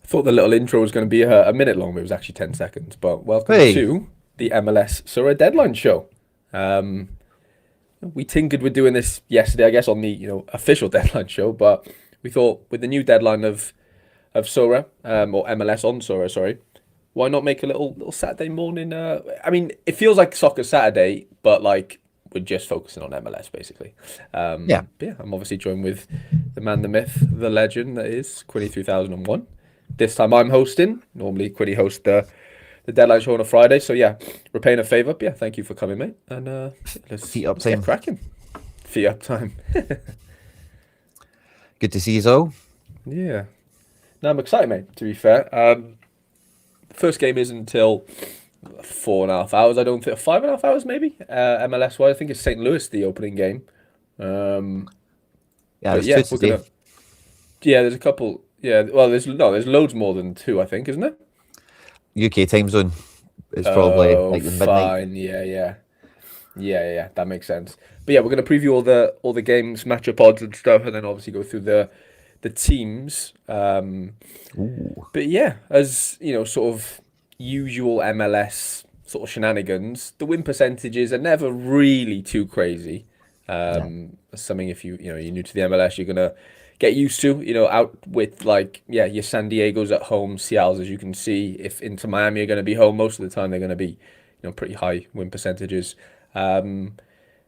Thought the little intro was going to be a minute long, but it was actually 10 seconds. But welcome Hey, to the MLS Sorare Deadline Show. Um, we tinkered with doing this yesterday, I guess, on the official deadline show, but we thought with the new deadline of Sorare, or MLS on Sorare, sorry, why not make a little Saturday morning? I mean, it feels like Soccer Saturday, but like we're just focusing on MLS basically. yeah, But yeah, I'm obviously joined with the man, the myth, the legend that is Quinny 3001. This time I'm hosting. Normally Quinny hosts the deadline show on a Friday, so yeah, we're paying a favour. But yeah, thank you for coming, mate. And let's feet up let's get time. cracking. Fee up time. Good to see you all. Yeah. No, I'm excited, mate. To be fair, the first game isn't until 4.5 hours. I don't think 5.5 hours maybe. MLS wise, I think it's St. Louis the opening game. Um, Yeah, but there's two yeah, we're today. gonna. Yeah, there's a couple. Yeah, well, there's loads more than two. I think, isn't there? UK time zone is probably Oh, like the midnight. fine. Yeah. That makes sense. But yeah, we're gonna preview all the games, matchup odds and stuff, and then obviously go through the teams. Ooh, But yeah, as you know, sort of usual MLS sort of shenanigans, the win percentages are never really too crazy. yeah. That's something if you're new to the MLS, you're gonna get used to. Out with like your San Diego's at home, Seattle's as you can see. If Inter Miami are gonna be home, most of the time they're gonna be pretty high win percentages. Um,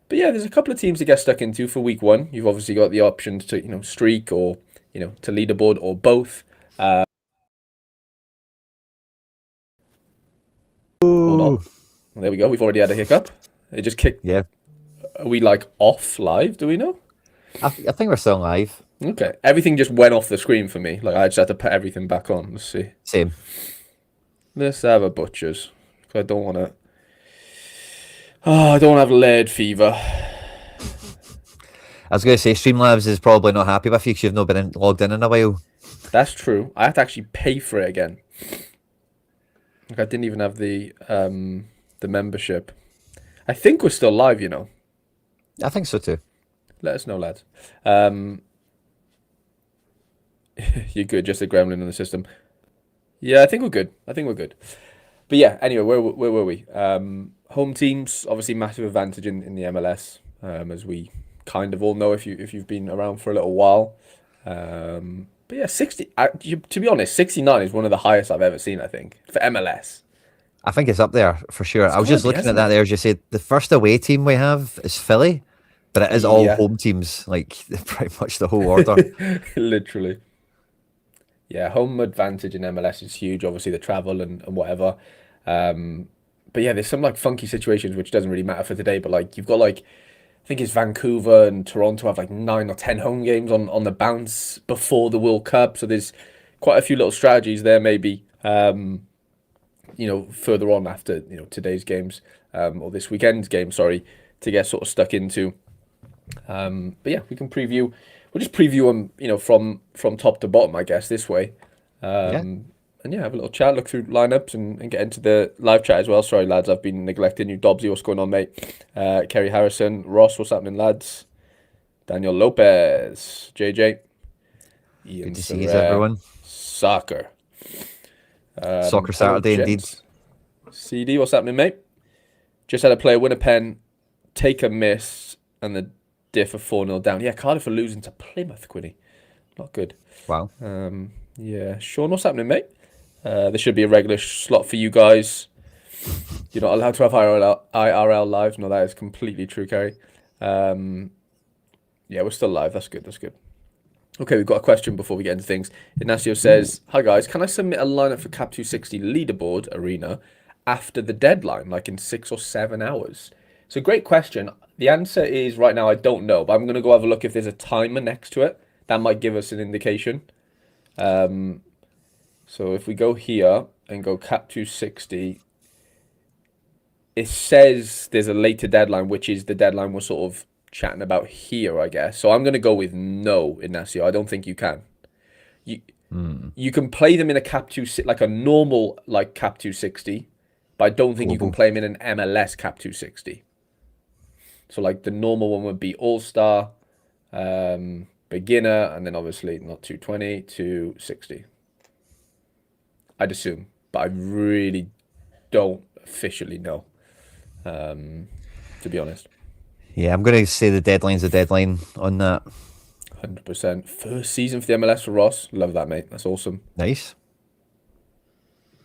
but yeah, there's a couple of teams to get stuck into for week one. You've obviously got the options to streak or to leaderboard or both. Hold on. Ooh, There we go. We've already had a hiccup. It just kicked. yeah. Are we like off live? Do we know? I think we're still live. Okay. Everything just went off the screen for me. Like I just had to put everything back on. Let's see. Same. Let's have a butchers. 'Cause I don't want to. Oh, I don't want to have lead fever. I was going to say Streamlabs is probably not happy with you because you've not been logged in a while. That's true. I have to actually pay for it again. Like I didn't even have the membership. I think we're still live. I think so too. Let us know, lads. Um, you're good. Just a gremlin in the system. Yeah, I think we're good. I think we're good. But yeah, anyway, where were we? Home teams, obviously massive advantage in the MLS, as we kind of all know if you've been around for a little while. But yeah, 60. To be honest, 69 is one of the highest I've ever seen. I think for MLS, I think it's up there for sure. it's I was gotta just be, looking at hasn't that it? there as you said. The first away team we have is Philly, but it is all Yeah, home teams, like pretty much the whole order. literally. Yeah, home advantage in MLS is huge. Obviously, the travel and whatever. Um, but yeah, there's some like funky situations which doesn't really matter for today. But like you've got like I think it's Vancouver and Toronto have like 9 or 10 home games on the bounce before the World Cup. So there's quite a few little strategies there maybe. Further on after today's games, or this weekend's game, sorry, to get sort of stuck into. But yeah, we can preview. We'll just preview them, from top to bottom, I guess, this way. Yeah. And yeah, have a little chat, look through lineups, and get into the live chat as well. Sorry, lads, I've been neglecting you. Dobbsy, what's going on, mate? Kerry Harrison, Ross, what's happening, lads? Daniel Lopez, JJ, Ian Good to see you, Sorare, everyone. Soccer. Soccer Hello, Saturday indeed. gents. CD, what's happening, mate? Just had a player win a pen, take a miss, and the diff of 4-0 down. Yeah, Cardiff are losing to Plymouth, Quinny. Not good. Wow. Yeah, Sean, what's happening, mate? There should be a regular slot for you guys. You're not allowed to have IRL lives. No, that is completely true, Kerry. Um, yeah, we're still live. That's good. That's good. Okay, we've got a question before we get into things. Ignacio Ooh. says, "Hi guys, can I submit a lineup for Cap 260 leaderboard arena after the deadline, like in 6 or 7 hours?" It's a great question. The answer is right now I don't know, but I'm gonna go have a look if there's a timer next to it. That might give us an indication. Um, so if we go here and go Cap 260, it says there's a later deadline, which is the deadline we're sort of chatting about here, I guess. So I'm gonna go with no, Ignacio. I don't think you can. You Hmm. you can play them in a Cap 2 like a normal like Cap 260, but I don't think you can Global. play them in an MLS Cap 260. So like the normal one would be All Star, beginner, and then obviously not 220, 260. I'd assume, but I really don't officially know, to be honest. Yeah, I'm going to say the deadline's the deadline on that. 100%. First season for the MLS for Ross. Love that, mate. That's awesome. Nice.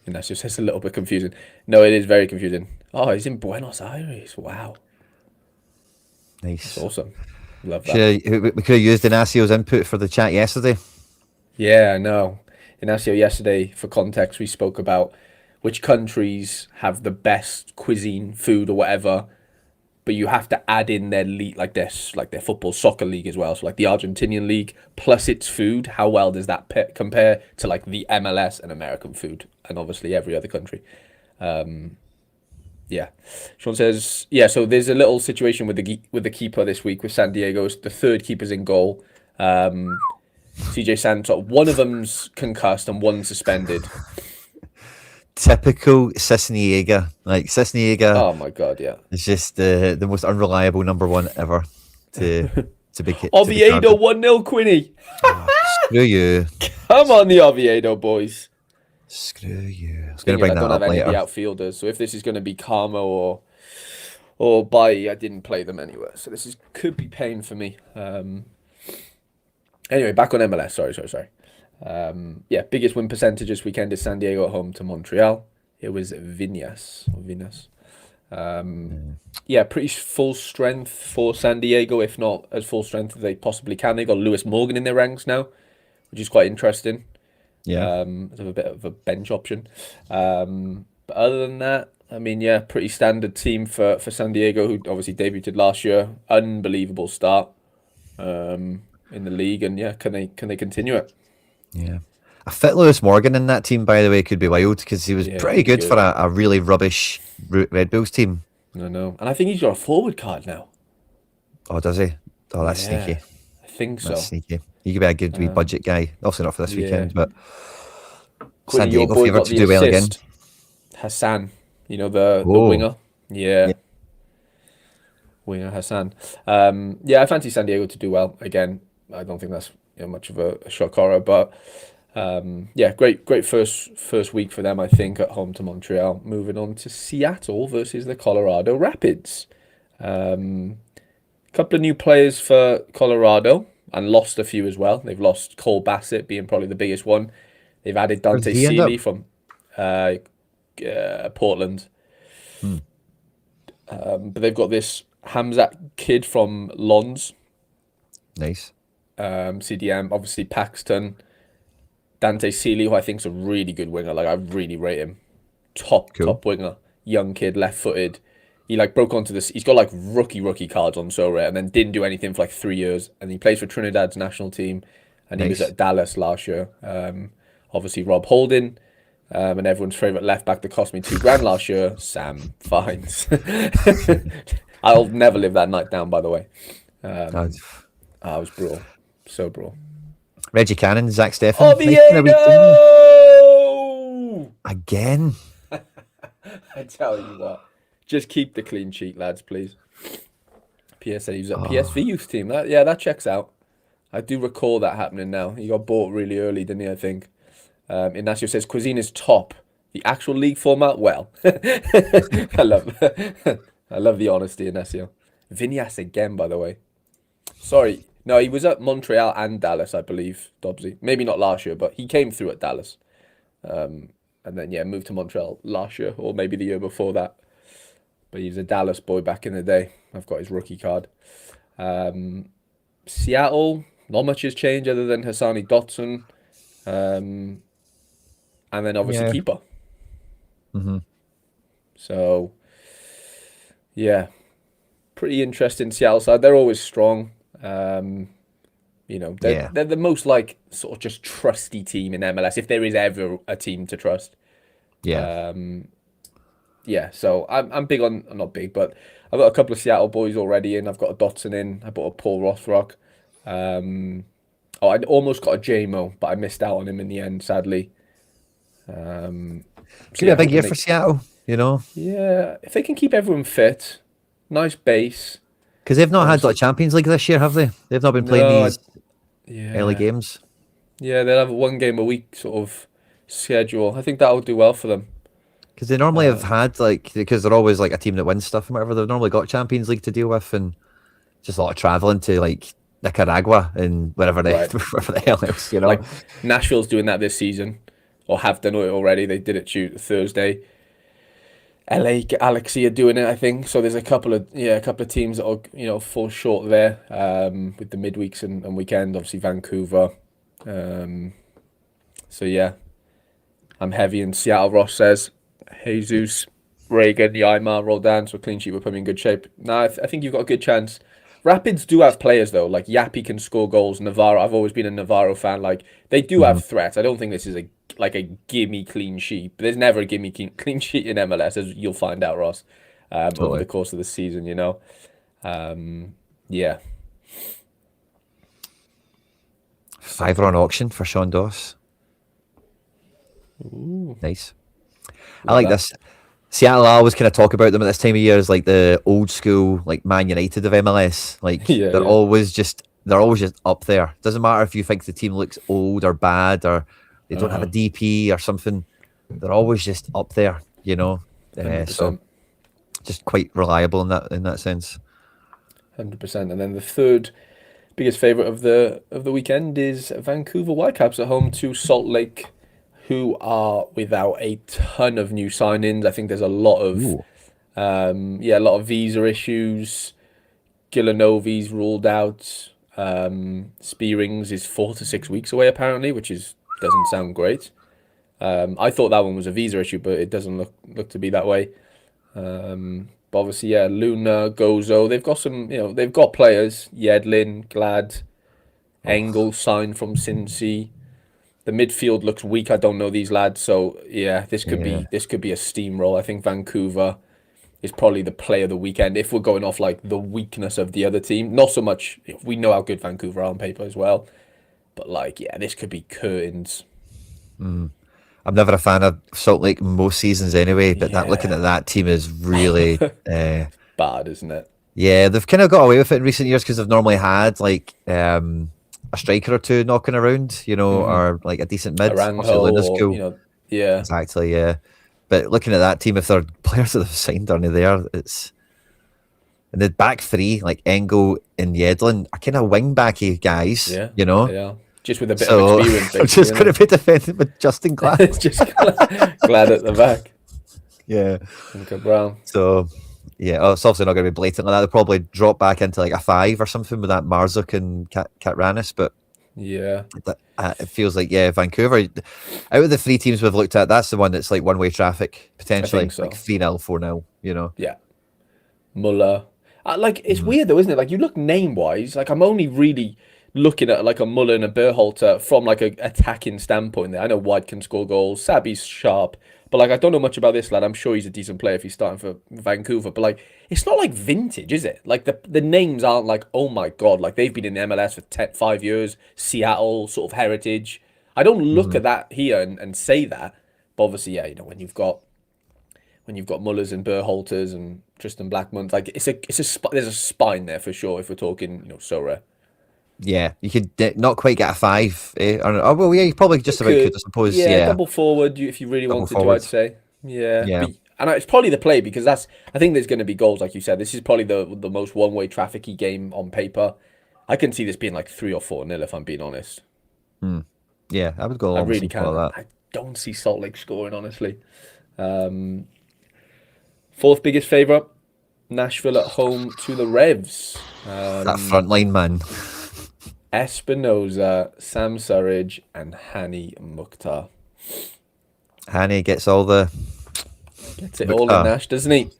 And that's just a little bit confusing. No, it is very confusing. Oh, he's in Buenos Aires. Wow. That's Nice. awesome. Love that. We could have used Inaccio's input for the chat yesterday. Yeah, I know. Ignacio, yesterday, for context, we spoke about which countries have the best cuisine, food, or whatever, but you have to add in their league, like their football soccer league as well. So like the Argentinian league plus its food, how well does that compare to like the MLS and American food, and obviously every other country? Yeah, Sean says, yeah. So there's a little situation with the keeper this week with San Diego. The third keeper's in goal. CJ Santos. One of them's concussed and one suspended. Typical Cisniega. Like Cisniega Oh my god, yeah. is just the most unreliable number one ever to be. Oviedo 1-0, Quinny. Screw you. Come on, the Oviedo boys. Screw you. I was going to bring I that don't have up any of the later. outfielders, so if this is going to be Carmo or Bailly, I didn't play them anywhere, so could be pain for me. Anyway, back on MLS. Sorry. Yeah, biggest win percentage this weekend is San Diego at home to Montreal. It was Vinas. Yeah, pretty full strength for San Diego, if not as full strength as they possibly can. They got Lewis Morgan in their ranks now, which is quite interesting. Yeah. As a bit of a bench option. But other than that, I mean, yeah, pretty standard team for San Diego, who obviously debuted last year. Unbelievable start in the league, and yeah, can they continue it? Yeah. A fit Lewis Morgan in that team, by the way, could be wild because he was pretty good for a really rubbish Red Bulls team. I know. And I think he's got a forward card now. Oh, does he? Oh, that's sneaky. I think so. That's sneaky. He could be a good wee budget guy. Obviously not for this weekend, but Quinny, San Diego favoured to do well again. Hassan, you know, the winger. Yeah. Winger Hassan. Yeah, I fancy San Diego to do well again. I don't think that's much of a shock horror, but yeah, great first week for them, I think, at home to Montreal. Moving on to Seattle versus the Colorado Rapids. Couple of new players for Colorado and lost a few as well. They've lost Cole Bassett being probably the biggest one. They've added Dante Seeley from Portland. But they've got this Hamzat kid from Lons. Nice. CDM, obviously Paxton. Dante Seeley, who I think is a really good winger. Like, I really rate him. Top winger. Young kid, left-footed. He broke onto this. He's got rookie cards on Sorare, and then didn't do anything for 3 years. And he plays for Trinidad's national team, and he was at Dallas last year. Obviously Rob Holding, and everyone's favorite left back that cost me $2,000 last year, Sam Fines. I'll never live that night down. By the way, I was brutal, so brutal. Reggie Cannon, Zach Steffen. Oviedo! Again. I tell you what. Just keep the clean sheet, lads, please. PSA, he was at PSV youth team. That checks out. I do recall that happening now. He got bought really early, didn't he, I think? Ignacio says, cuisine is top. The actual league format, well. I love the honesty, Ignacio. Vinas again, by the way. Sorry. No, he was at Montreal and Dallas, I believe, Dobbsy. Maybe not last year, but he came through at Dallas. And then, moved to Montreal last year, or maybe the year before that. But he was a Dallas boy back in the day. I've got his rookie card. Seattle, not much has changed other than Hassani Dotson. And then obviously keeper. Mm-hmm. So, yeah. Pretty interesting Seattle side. They're always strong. They're the most sort of just trusty team in MLS, if there is ever a team to trust. Yeah. So I'm big on, not big, but I've got a couple of Seattle boys already in. I've got a Dotson in. I bought a Paul Rothrock. I almost got a JMO, but I missed out on him in the end, sadly. Could be a big year for Seattle, Yeah, if they can keep everyone fit, nice base. Because they've not had Champions League this year, have they? They've not been playing these early games. Yeah, they'll have one game a week, sort of schedule. I think that'll do well for them. Because they normally have had like because they're always like a team that wins stuff and whatever. They've normally got Champions League to deal with and just a lot of traveling to like Nicaragua and wherever they Right. wherever the hell else, you know. Like Nashville's doing that this season, or have done it already. They did it Thursday. LAFC are doing it, I think. So there's a couple of teams that are fall short there with the midweeks and weekend. Obviously Vancouver. So yeah, I'm heavy in Seattle. Ross says Jesus, Reagan, Yaimar, Roldan. So clean sheet will put me in good shape. No, I think you've got a good chance. Rapids do have players though, like Yappy can score goals. Navarro, I've always been a Navarro fan. Like they do Mhm. have threats. I don't think this is a gimme clean sheet. But there's never a gimme clean sheet in MLS, as you'll find out, Ross, over the Totally. course of the season. Yeah, Fiver on auction for Sean Doss. ooh, Nice. I love like that. this. Seattle, I always kind of talk about them at this time of year as like the old school, like Man United of MLS. Like Yeah, yeah, they're always just up there. Doesn't matter if you think the team looks old or bad or they don't have a uh-huh, DP or something. They're always just up there, you know. hundred So percent. just quite reliable in that sense. 100%. And then the third biggest favorite of the weekend is Vancouver Whitecaps at home to Salt Lake, who are without a ton of new signings. I think there's a lot of Ooh. a lot of visa issues. Gilanovi's ruled out. Spearings is 4 to 6 weeks away apparently, which is doesn't sound great. I thought that one was a visa issue, but it doesn't look to be that way. But obviously, yeah, Luna, Gozo, they've got some, they've got players. Yedlin, Glad, Oh, Engel signed from Cincy. The midfield looks weak. I don't know these lads, so yeah, yeah. this could be a steamroll. I think Vancouver is probably the play of the weekend if we're going off like the weakness of the other team. Not so much. We know how good Vancouver are on paper as well, but like yeah, this could be curtains. Mm. I'm never a fan of Salt Lake most seasons anyway, but that looking Yeah, at that team is really bad, isn't it? yeah, they've kind of got away with it in recent years because they've normally had like a striker or two knocking around, you know, Mm-hmm. or like a decent mid. Obviously, Aranjo Luna's or cool. yeah, Exactly, yeah. But looking at that team, if they're players that have signed aren't there, it's and the back three like Engel and Yedlin are kind of wing backy guys, yeah, you know. yeah. Just with a bit of So experience, I'm basically, just isn't going to be defending with Justin it? Glad. It's just glad at the back. Yeah. Okay, Brown. So yeah, oh, it's obviously not going to be blatant like that. They'll probably drop back into like a five or something with that Marzuk and Ranis, but Yeah, it feels like yeah, Vancouver. Out of the three teams we've looked at, that's the one that's like one way traffic I think potentially, like so. 3-0, 4-0. You know. Yeah, Muller. Like it's Mm. weird though, isn't it? Like you look name wise, like I'm only really looking at like a Muller and a Berhalter from like a attacking standpoint. There, I know White can score goals, Sabi's sharp, but like I don't know much about this lad. I'm sure he's a decent player if he's starting for Vancouver, but like it's not like vintage, is it? Like the names aren't like oh my god, like they've been in the MLS for 5 years. Seattle sort of heritage. I don't look Hmm. at that here and say that, but obviously, yeah, when you've got Mullers and Berhalters and Tristan Blackmons, like there's a spine there for sure. If we're talking, Sorare, Yeah, you could not quite get a five. Oh well, yeah, you probably you just about could, could, I suppose. yeah, Yeah, double forward if you really double wanted to. forward. I'd say, yeah, Yeah, but and it's probably the play because I think there's going to be goals like you said. This is probably the most one way trafficy game on paper. I can see this being like 3 or 4 nil if I'm being honest. mm. Yeah, I would go I along with really something like can. that. I don't see Salt Lake scoring honestly. Um, Fourth biggest favourite, Nashville at home to the Revs. That front line, man. Espinoza, Sam Surridge, and Hani Mukhtar. Hanny gets all the Gets it all in Mukhtar. Nash, doesn't he?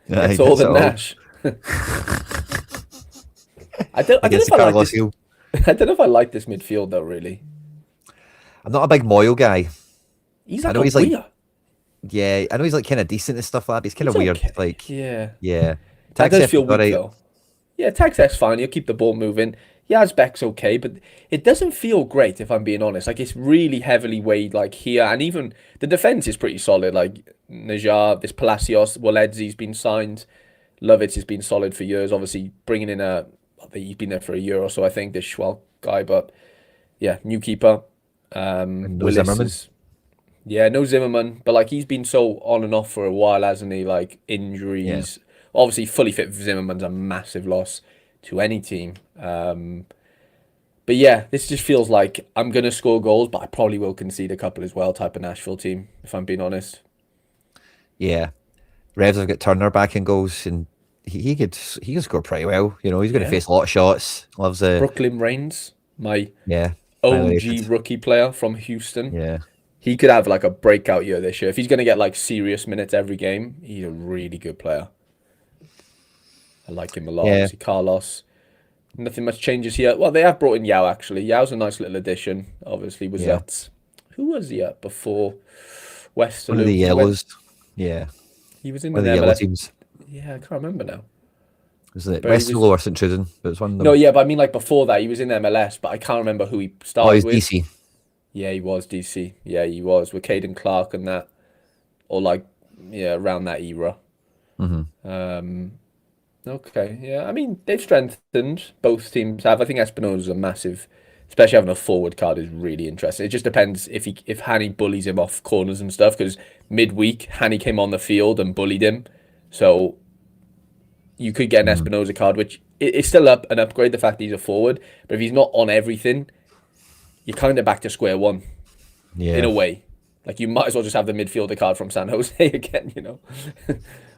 Yeah, he Gets all gets the it all. Nash. I He don't know gets the if I like Carlos this. Hill. I don't know if I like this midfield though. Really, I'm not a big Moyle guy. he's I like know a he's like winger. yeah, I know he's like kind of decent and stuff like that. But he's kind He's of weird. okay. Like Yeah, yeah, that does Taxi feel all weak right. though. Yeah, Tax's fine. He'll keep the ball moving. Yazbek's okay, but it doesn't feel great if I'm being honest. Like it's really heavily weighed like here, and even the defense is pretty solid. Like Najar, this Palacios, Waledzi's been signed. Lovitz has been solid for years. Obviously, bringing in he's been there for a year or so, I think, this Schwal guy. But yeah, new keeper. And no Willis Zimmerman. is Yeah, no Zimmerman, but like he's been so on and off for a while, hasn't he? Like Yeah. injuries. Obviously, fully fit Zimmerman's a massive loss to any team. But yeah, this just feels like I'm gonna score goals, but I probably will concede a couple as well. Type of Nashville team, if I'm being honest. Yeah. Revs have got Turner back in goals, and he could score pretty well. You know, he's going to Yeah, face a lot of shots. Loves the Brooklyn Reigns, my yeah, highly OG rated. rookie player from Houston. Yeah, He could have like a breakout year this year. If he's gonna get like serious minutes every game, he's a really good player. I like him a lot. yeah. Obviously, Carlos. Nothing much changes here. Well, they have brought in Yao actually. Yao's a nice little addition. Obviously, was Yeah. at who was he at before One of the Westerlo? yellows. Yeah, He was in one of the the yellow MLS. teams. Yeah, I can't remember now. Was it But he Westerlo was or St Truiden? But it's one of no, them. yeah, but I mean like before that, he was in MLS, but I can't remember who he Oh, started he's with. DC. Yeah, he was DC. Yeah, he was with Caden Clark and that, or like yeah, around that era. Hmm. Um, Okay, yeah. I mean, they've strengthened. Both teams have. I think Espinosa's a massive, especially having a forward card is really interesting. It just depends if Hanny bullies him off corners and stuff. Because midweek, Hanny came on the field and bullied him, so you could get an Hmm. Espinosa card, which is still up an upgrade. The fact that he's a forward, but if he's not on everything, you're kind of back to square one in Yeah, a way. Like you might as well just have the midfielder card from San Jose again,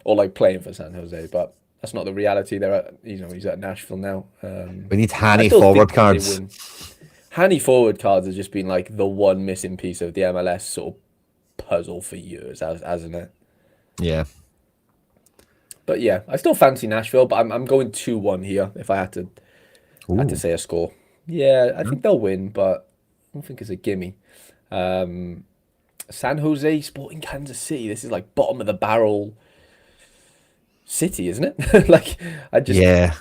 or like playing for San Jose, but that's not the reality. They're at, he's at Nashville now. we need I Hanny still forward think they cards. win. Hanny forward cards has just been like the one missing piece of the MLS sort of puzzle for years, hasn't it? Yeah. But yeah, I still fancy Nashville, but I'm going 2-1 here if I had to Ooh. say a score. Yeah, I Hmm. think they'll win, but I don't think it's a gimme. Um, San Jose Sporting Kansas City. This is like bottom of the barrel city, isn't it? Like I just Yeah.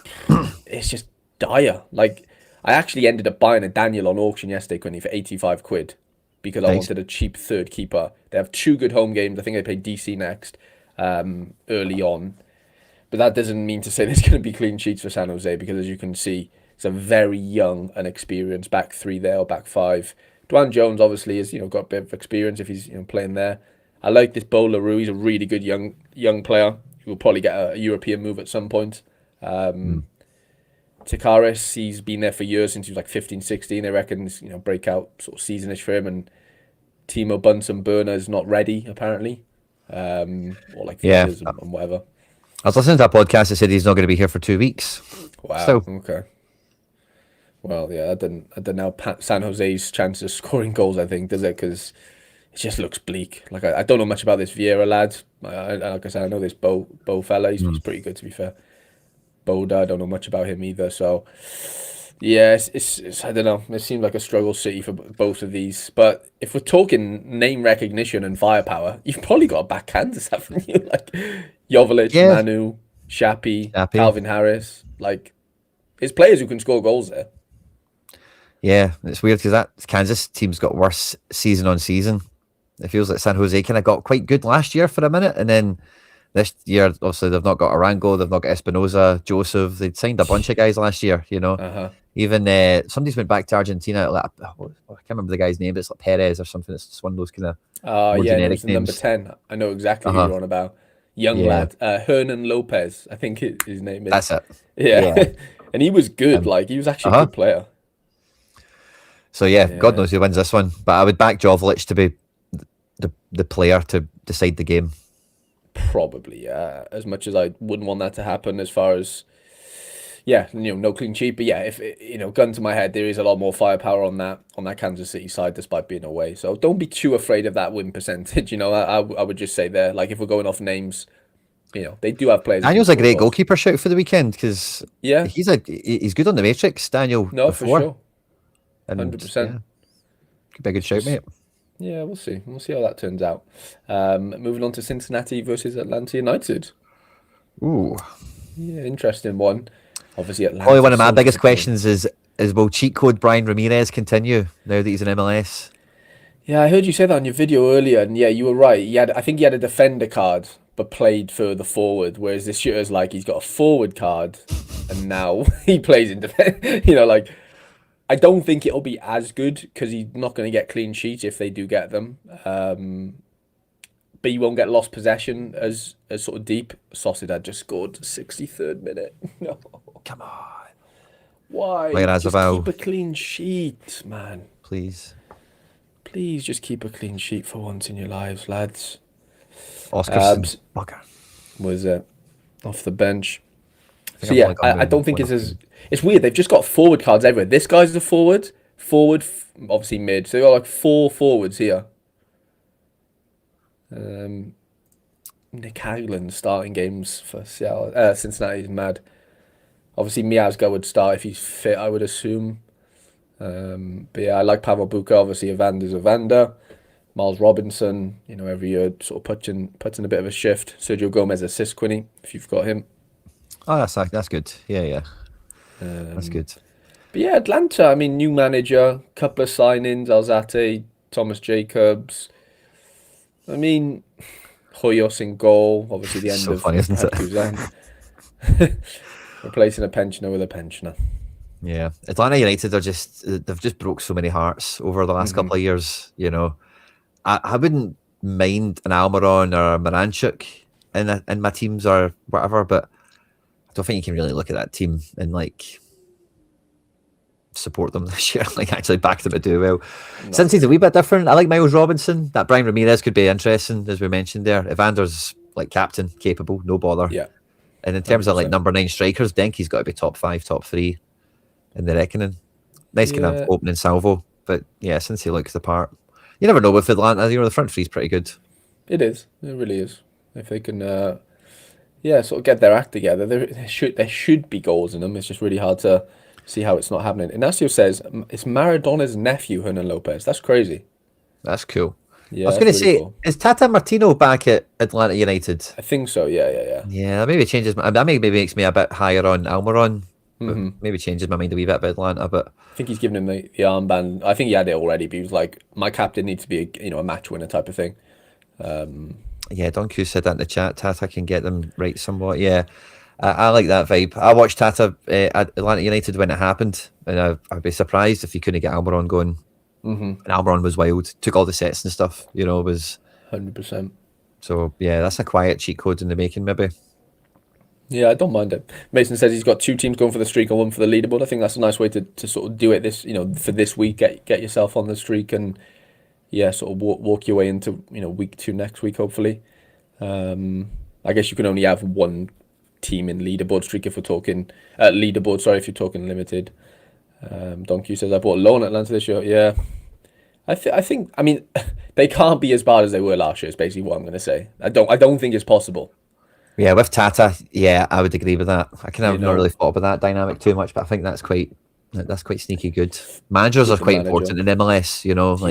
it's just dire. Like I actually ended up buying a Daniel on auction yesterday, Quinny, for 85 quid because I Nice. wanted a cheap third keeper. They have two good home games. I think they play DC next, early on. But that doesn't mean to say there's going to be clean sheets for San Jose because as you can see, it's a very young and experienced back three there or back five. Dwan Jones obviously has got a bit of experience if he's playing there. I like this Bo LaRue. He's a really good young player. He will probably get a European move at some point. Mm. Takaris, he's been there for years since he was like 15, 16. They reckon it's, breakout sort of seasonish for him. And Timo Bunsen Burner is not ready, apparently. Or like Yeah. visas and whatever. I was listening to a podcast that said he's not going to be here for 2 weeks. Wow. So, Okay. Well, yeah, that now San Jose's chances of scoring goals, I think, does it? Because it just looks bleak. Like I don't know much about this Vieira lad. Like I said, I know this Bo fella. He's mm, pretty good to be fair. Boda, I don't know much about him either. So yeah, it's I don't know. It seems like a struggle city for both of these. But if we're talking name recognition and firepower, you've probably got a back Kansas, haven't you? Like Joveljic, yeah, Manu, Shapi, happy. Calvin Harris. Like it's players who can score goals there. Yeah, it's weird because that Kansas team's got worse season on season. It feels like San Jose kind of got quite good last year for a minute, and then this year, obviously, they've not got Arango, they've not got Espinoza, Joseph. They'd signed a bunch of guys last year, you know. Uh-huh. Even somebody's went back to Argentina. Like, I can't remember the guy's name, but it's like Perez or something. It's just one of those kind of more Yeah, and it was generic the number names. 10. I know exactly Uh who huh. you're on about. Young Yeah, lad. Hernan Lopez, I think his name is. that's it. Yeah. Yeah. And he was good. Um, Like, he was uh actually a huh. good player. So yeah, God Yeah. knows who wins this one. But I would back Joveljic to be the player to decide the game. Probably, yeah. As much as I wouldn't want that to happen as far as, yeah, no clean sheet. But yeah, if, gun to my head, there is a lot more firepower on that Kansas City side despite being away. So don't be too afraid of that win percentage. I would just say there, like, if we're going off names, they do have players who can Daniel's a score great goals. goalkeeper shout for the weekend because Yeah, he's good on the matrix. Daniel no, for before sure. and 100%. yeah, could be a good It's shout, just mate. Yeah, we'll see. We'll see how that turns out. Moving on to Cincinnati versus Atlanta United. Ooh, Yeah, interesting one. Obviously, probably one Atlanta of my so biggest disappointing. questions is will cheat code Brian Ramirez continue now that he's in MLS? Yeah, I heard you say that on your video earlier, and yeah, you were right. I think he had a defender card, but played further forward. Whereas this year is like he's got a forward card, and now he plays in defense. Like I don't think it'll be as good because he's not going to get clean sheets if they do get them. But you won't get lost possession as sort of deep. Sociedad just scored 63rd minute. No. Come on. Why? Player Just Azabal. keep a clean sheet, man. Please. Please just keep a clean sheet for once in your lives, lads. Oscarsson. Bugger. Was off the bench. think So I've yeah, only gone I with don't think one it's of as... them. It's weird. They've just got forward cards everywhere. This guy's the forward, obviously mid. So they've got like 4 forwards here. Nick Hagland starting games for Cincinnati is mad. Obviously, Miazga would start if he's fit, I would assume. But yeah, I like Pavel Buka. Obviously, Evander's Evander. Miles Robinson, every year sort of puts in a bit of a shift. Sergio Gomez assist Quinny, if you've got him. Oh, that's good. Yeah. That's good. But yeah, Atlanta, I mean, new manager, couple of signings, Alzate, Thomas Jacobs. I mean, Hoyos in goal, obviously the end So of funny, isn't it? Patku's end. Replacing a pensioner with a pensioner. Yeah, Atlanta United they've just broke so many hearts over the last couple of years. I wouldn't mind an Almiron or a Moranchuk in my teams or whatever, but I don't think you can really look at that team and support them this year, actually back them to do well. No. Since he's a wee bit different, I like Miles Robinson. That Brian Ramirez could be interesting, as we mentioned there. Evander's captain, capable, no bother. Yeah. And in terms of 100%. number 9 strikers, Denky's got to be top 5, top 3 in the reckoning. Nice kind of opening salvo, but yeah, since he looks the part, you never know with Atlanta. The front three's pretty good. It is. It really is. If they can, sort of get their act together, there should be goals in them. It's just really hard to see how it's not happening. Ignacio says it's Maradona's nephew, Hernan Lopez. That's crazy. That's cool. Yeah, I was going to really say, cool. is Tata Martino back at Atlanta United? I think so. Yeah. Yeah, that maybe changes. That maybe makes me a bit higher on Almiron. Maybe changes my mind a wee bit about Atlanta, but I think he's given him the armband. I think he had it already, but he was like, my captain needs to be a match winner type of thing. yeah, Don Q said that in the chat. Tata can get them right somewhat. Yeah, I like that vibe. I watched Tata at Atlanta United when it happened, and I'd be surprised if he couldn't get Almiron going. And Almiron was wild, took all the sets and stuff. Was 100%. So yeah, that's a quiet cheat code in the making, maybe. Yeah, I don't mind it. Mason says he's got 2 teams going for the streak and 1 for the leaderboard. I think that's a nice way to sort of do it this, for this week, get yourself on the streak and sort of walk your way into, week 2 next week, hopefully. I guess you can only have 1 team in leaderboard streak if we're talking leaderboard, sorry, if you're talking limited. Don Q says I bought a loan at Atlanta this year. Yeah. I think I mean they can't be as bad as they were last year, is basically what I'm gonna say. I don't think it's possible. Yeah, with Tata, yeah, I would agree with that. I kind of not really thought about that dynamic too much, but I think that's quite sneaky good. Managers are quite important in MLS,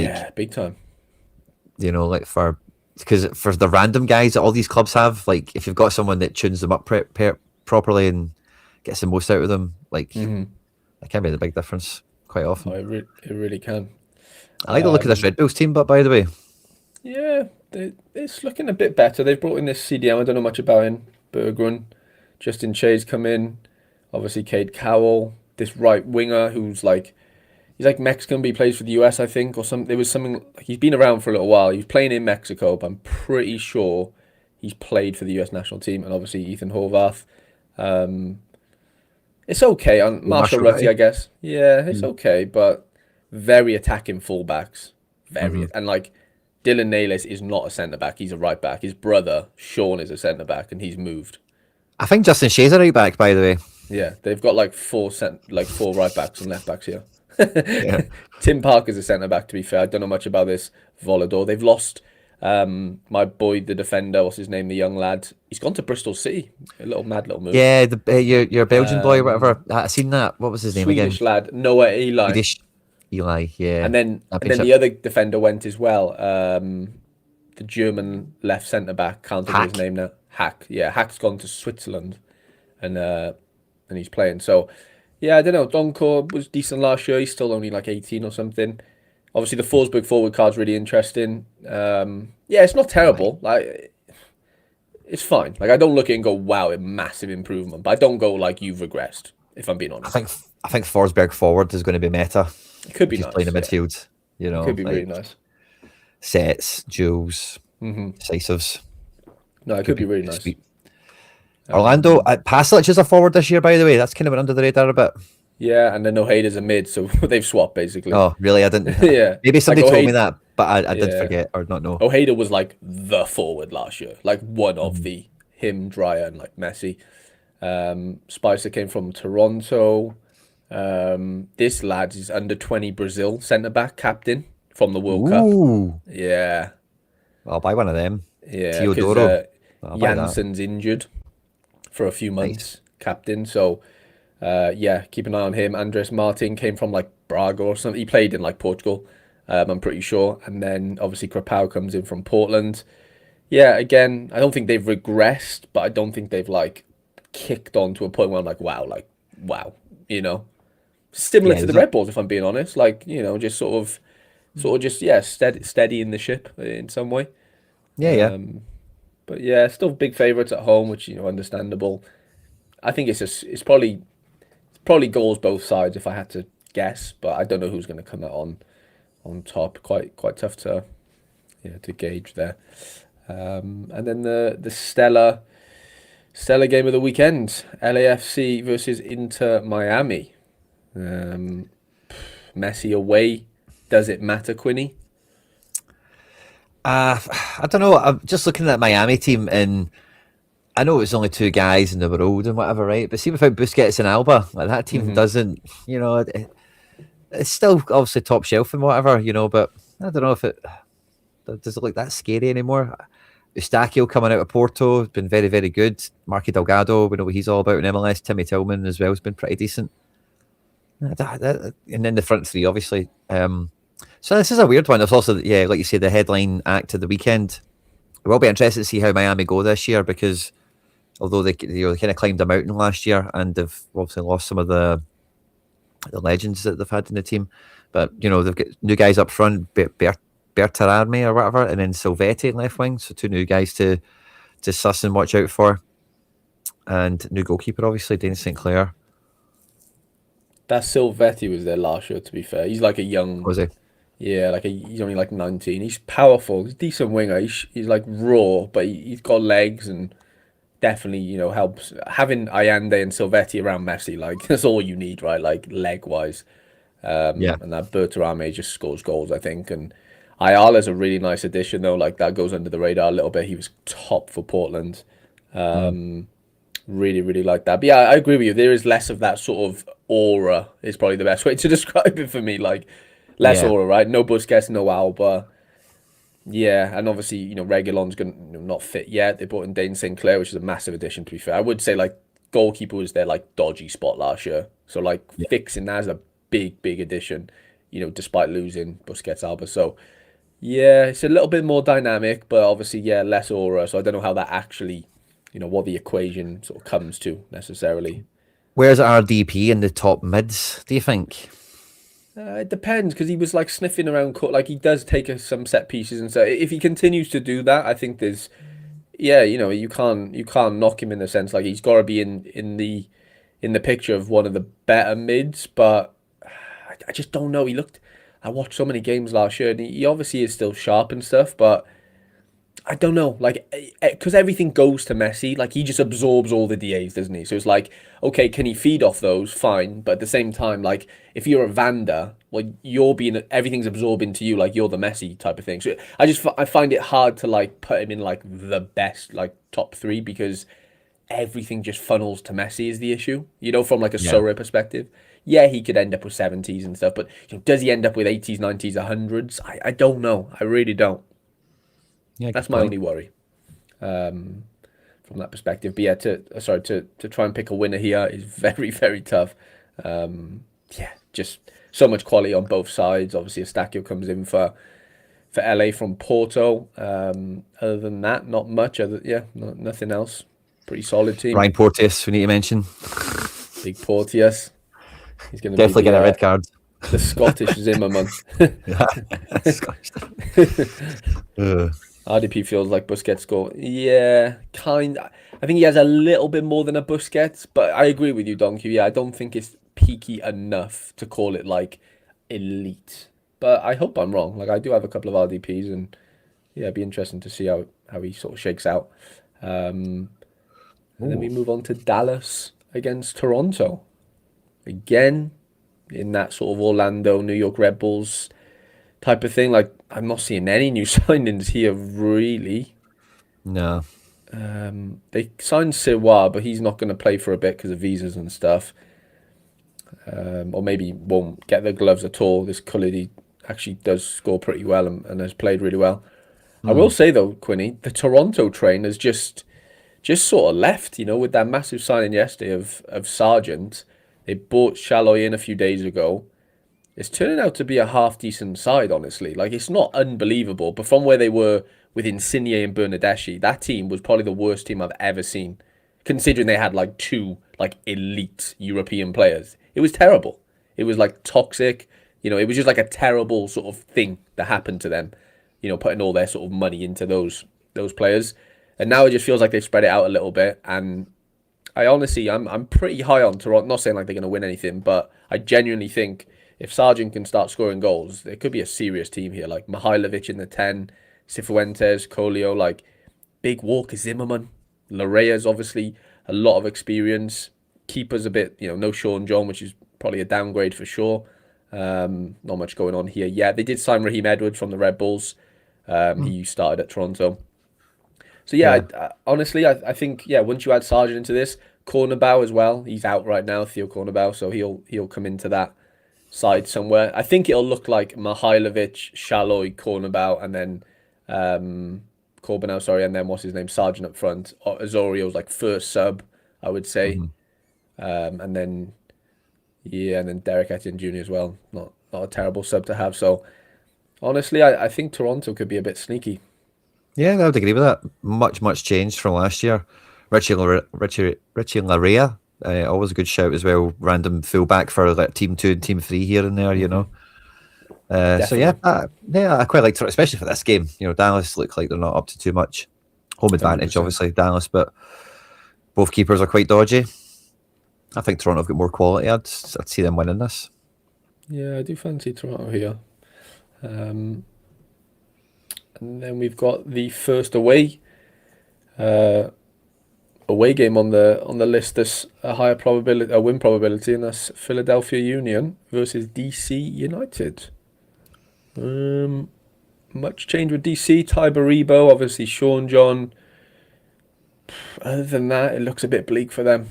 yeah, big time. Because for the random guys that all these clubs have, if you've got someone that tunes them up properly and gets the most out of them, that can be the big difference quite often. Oh, it really can. I like the look of this Red Bulls team, but by the way, yeah, it's looking a bit better. They've brought in this CDM. I don't know much about him. Bergrun, Justin Che's come in. Obviously, Cade Cowell, this right winger who's he's Mexican, but he plays for the US, I think, or something. There was something he's been around for a little while. He was playing in Mexico, but I'm pretty sure he's played for the US national team. And obviously, Ethan Horvath. It's okay on Marshall Rutty, I guess. Yeah, it's okay, but very attacking fullbacks. Very and Dylan Nayless is not a centre back. He's a right back. His brother Sean is a centre back, and he's moved. I think Justin Shea's a right back, by the way. Yeah, they've got 4 right backs and left backs here. Yeah. Tim Parker's a centre back. To be fair, I don't know much about this Volador. They've lost my boy, the defender. What's his name? The young lad. He's gone to Bristol City. A mad little move. Yeah, your Belgian boy or whatever. I seen that. What was his name again? Swedish lad Noah Eli. Swedish Eli. Yeah. And then the other defender went as well. The German left centre back. Can't think of his name now. Hack. Yeah, Hack's gone to Switzerland, and he's playing. So, yeah, I don't know. Donkor was decent last year. He's still only 18 or something. Obviously, the Forsberg forward card's really interesting. Yeah, it's not terrible. It's fine. I don't look at it and go, wow, a massive improvement. But I don't go you've regressed, if I'm being honest. I think Forsberg forward is going to be meta. It could be He's playing nice. in Yeah, midfield. You it could know, be really like nice. sets, duels, Hmm. decisives. No, it Could could be be really nice. sweet. Orlando, Pasalic is a forward this year, by the way. That's kind of went under the radar a bit. Yeah, and then Ojada's a mid, so they've swapped basically. Oh, really? I didn't. Yeah, Maybe like somebody told me that, but I did Yeah, forget or not know. Ojeda was like the forward last year, like one of Mhm. the him, Dryer, and like Messi. Spicer came from Toronto. This lad is under 20 Brazil centre back captain from the World Cup. Ooh, Yeah, I'll buy one of them. yeah, because Teodoro. I'll buy that. Jansen's injured for a few Nice. months, captain. So yeah, keep an eye on him. Andres Martin came from like Braga or something. He played in like Portugal, I'm pretty sure. And then obviously Krapau comes in from Portland. Yeah, again, I don't think they've regressed, but I don't think they've like kicked on to a point where I'm like, wow, you know, similar Yeah, to the there's Red Bulls, if I'm being honest. Like, you know, just sort of just yeah, steady in the ship in some way. yeah. But yeah, still big favourites at home, which you know, understandable. I think it's probably goals both sides if I had to guess, but I don't know who's going to come out on top. Quite tough to to gauge there. And then the stellar game of the weekend: LAFC versus Inter Miami. Um, Messi away. Does it matter, Quinny? I don't know. I'm just looking at Miami team, and I know it's only two guys in the world and whatever, right? But see, without Busquets and Alba, like that team Hmm. doesn't, it's still obviously top shelf and whatever, But I don't know if it does it look that scary anymore. Eustáquio coming out of Porto has been very, very good. Marky Delgado, we know what he's all about in MLS. Timmy Tillman as well has been pretty decent. And then the front three, obviously. So this is a weird one. There's also, yeah, like you say, the headline act of the weekend. It will be interesting to see how Miami go this year because although they kind of climbed a mountain last year and they've obviously lost some of the legends that they've had in the team, but they've got new guys up front, Bertarame or whatever, and then Silvetti in left wing. So two new guys to suss and watch out for, and new goalkeeper obviously Dane St. Clair. That Silvetti was there last year. To be fair, he's like a young, Was he? yeah, he's only like 19. He's powerful. He's a decent winger. He's like raw, but he's got legs and definitely helps. Having Allende and Silvetti around Messi, like that's all you need, right? Like leg wise. Yeah. And that Bertarame just scores goals, I think. And Ayala's a really nice addition, though. Like that goes under the radar a little bit. He was top for Portland. Mm. Really, really like that. But yeah, I agree with you. There is less of that sort of aura. Is probably the best way to describe it for me. Like less Yeah. aura, right? No Busquets, no Alba. Yeah, and obviously Reguilon's gonna not fit yet. They brought in Dane Sinclair, which is a massive addition. To be fair, I would say like goalkeeper was their like dodgy spot last year. So like Yeah. fixing that is a big addition. Despite losing Busquets, Alba. So yeah, it's a little bit more dynamic, but obviously yeah, less aura. So I don't know how that actually, what the equation sort of comes to necessarily. Where's RDP in the top mids? Do you think? It depends because he was like sniffing around court. Like he does take some set pieces and so if he continues to do that, I think there's yeah, you can't knock him in the sense like he's got to be in the picture of one of the better mids. But I just don't know. I watched so many games last year, and he obviously is still sharp and stuff, but I don't know, like, because everything goes to Messi. Like, he just absorbs all the DAs, doesn't he? So it's like, okay, can he feed off those? Fine. But at the same time, like, if you're a Vanda, well, everything's absorbed into you, like, you're the Messi type of thing. So I find it hard to, like, put him in, like, the best, like, top three because everything just funnels to Messi is the issue, from, like, a Yeah. Sorare perspective. Yeah, he could end up with 70s and stuff, but does he end up with 80s, 90s, 100s? I don't know. I really don't. Yeah, That's good my point. only worry from that perspective. But yeah, to try and pick a winner here is very very tough. Yeah, just so much quality on both sides. Obviously, Eustáquio comes in for LA from Porto. Other than that, not much. Nothing else. Pretty solid team. Ryan Porteous, we need to mention. Big Porteous. He's going to be Definitely get a red card. the Scottish Zimmerman. Scottish. RDP feels like Busquets score. Yeah, kind. I think he has a little bit more than a Busquets, but I agree with you, Donkey. Yeah, I don't think it's peaky enough to call it like elite. But I hope I'm wrong. Like I do have a couple of RDPs, and yeah, it'd be interesting to see how he sort of shakes out. Um, and then Oh, we move on to Dallas against Toronto. Again, in that sort of Orlando, New York Red Bulls type of thing. Like I'm not seeing any new signings here really. no. They signed Siwa, but he's not going to play for a bit because of visas and stuff. Or maybe won't get the gloves at all. This Khalidi actually does score pretty well and has played really well. I will Hmm. say though, Quinny, the Toronto train has just sort of left, with that massive signing yesterday of Sargent. They bought Shalloy in a few days ago. It's turning out to be a half decent side, honestly. Like it's not unbelievable, but from where they were with Insigne and Bernadeschi, that team was probably the worst team I've ever seen, considering they had like two like elite European players. It was terrible. It was like toxic. It was just like a terrible sort of thing that happened to them. Putting all their sort of money into those players, and now it just feels like they've spread it out a little bit. And I honestly, I'm pretty high on Toronto. Not saying like they're going to win anything, but I genuinely think if Sargent can start scoring goals, there could be a serious team here. Like Mihailovic in the 10, Cifuentes, Colio, like big Walker Zimmerman. Larea's obviously a lot of experience. Keeper's a bit, no Sean John, which is probably a downgrade for sure. Not much going on here. Yeah, they did sign Raheem Edwards from the Red Bulls. He started at Toronto. So yeah, Yeah. honestly, I think yeah, once you add Sargent into this, Cornerbow as well, he's out right now, Theo Cornerbow, so he'll come into that side somewhere. I think it'll look like Mihailovic, Shalloy, Cornerbow, and then Corbenau, sorry, and then what's his name, Sargent up front. Azorio's like first sub, I would say, Mhm. and then yeah, and then Derek Etienne Jr. as well. Not a terrible sub to have. So honestly, I think Toronto could be a bit sneaky. Yeah, I would agree with that. Much changed from last year. Richie Larea, always a good shout as well. Random fullback for like team 2 and team 3 here and there, you Hmm. know. So yeah, Definitely. yeah, I quite like, especially for this game. Dallas look like they're not up to too much. Home advantage, 100%. obviously, Dallas, but both keepers are quite dodgy. I think Toronto have got more quality. I'd see them winning this. Yeah, I do fancy Toronto here. Um, and then we've got the first uh, away game on the list. That's a higher probability, a win probability, and that's Philadelphia Union versus DC United. Um, Much change with DC. Ty Baribo, obviously Sean John. Other than that, it looks a bit bleak for them.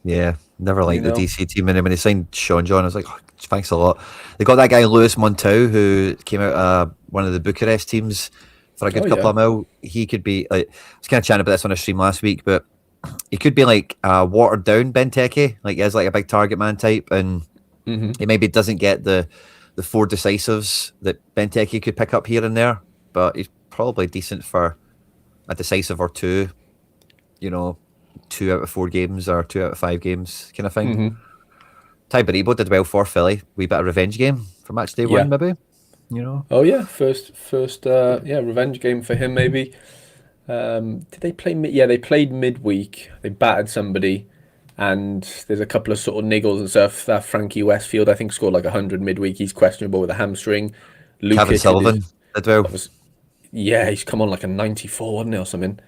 Yeah, never You liked the know? DC team, and then when they signed Sean John, I was like, oh, thanks a lot. They got that guy Lewis Montau, who came out one of the Bucharest teams for a Oh good couple yeah. of mil. He could be like, I was kind of chatting about this on a stream last week, but he could be like a watered down Benteke, like he has like a big target man type, and Hmm. he maybe doesn't get the four decisives that Benteke could pick up here and there, but he's probably decent for a decisive or two, you know, 2 out of 4 games or 2 out of 5 games kind of thing. Hmm. Ty Baribo did well for Philly. Wee bit of revenge game for match day one, Yeah. maybe. You know, Oh yeah. First. Yeah, revenge game for him maybe. Did they play mid? Yeah, they played midweek. They battered somebody, and there's a couple of sort of niggles and stuff. That Frankie Westfield, I think, scored like 100 midweek. He's questionable with a hamstring. Kevin Lukic did Sullivan his. did well. That was yeah. He's come on like a 94, wasn't he, or something?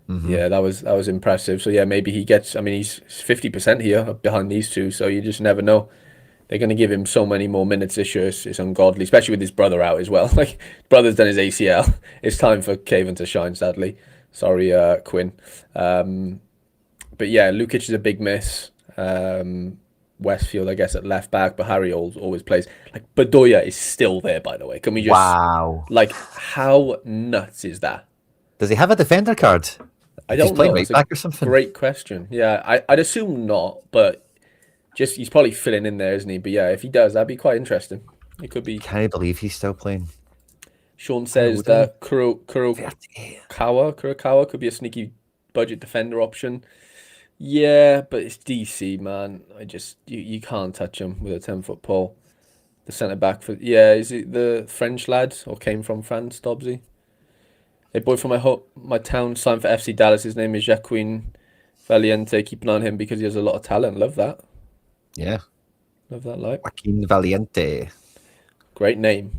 Hmm. Yeah, that was impressive. So yeah, maybe he gets. I mean, he's 50% here behind these two. So you just never know. They're going to give him so many more minutes this year. It's ungodly, especially with his brother out as well. Like, brother's done his ACL. It's time for Caven to shine, sadly. Sorry, Quinn. Um, but yeah, Lukic is a big miss. Westfield, I guess, at left back, but Harry always plays. Like, Bedoya is still there, by the way. Can we just, Wow. like, how nuts is that? Does he have a defender card? I He's don't playing know. right That's a back or something. great question. Yeah, I'd assume not, but just he's probably filling in there, isn't he? But yeah, if he does, that'd be quite interesting. It could be. Can't believe he's still playing. Sean How says old is he? that Kurokawa could be a sneaky budget defender option. Yeah, but it's DC, man. You can't touch him with a 10-foot pole. The centre back for yeah, is it the French lad or came from France, Dobbsy? A boy from my town signed for FC Dallas. His name is Jacquin Valiente. Keep an eye on him because he has a lot of talent. Love that. Yeah. Love that like. Joaquin Valiente. Great name.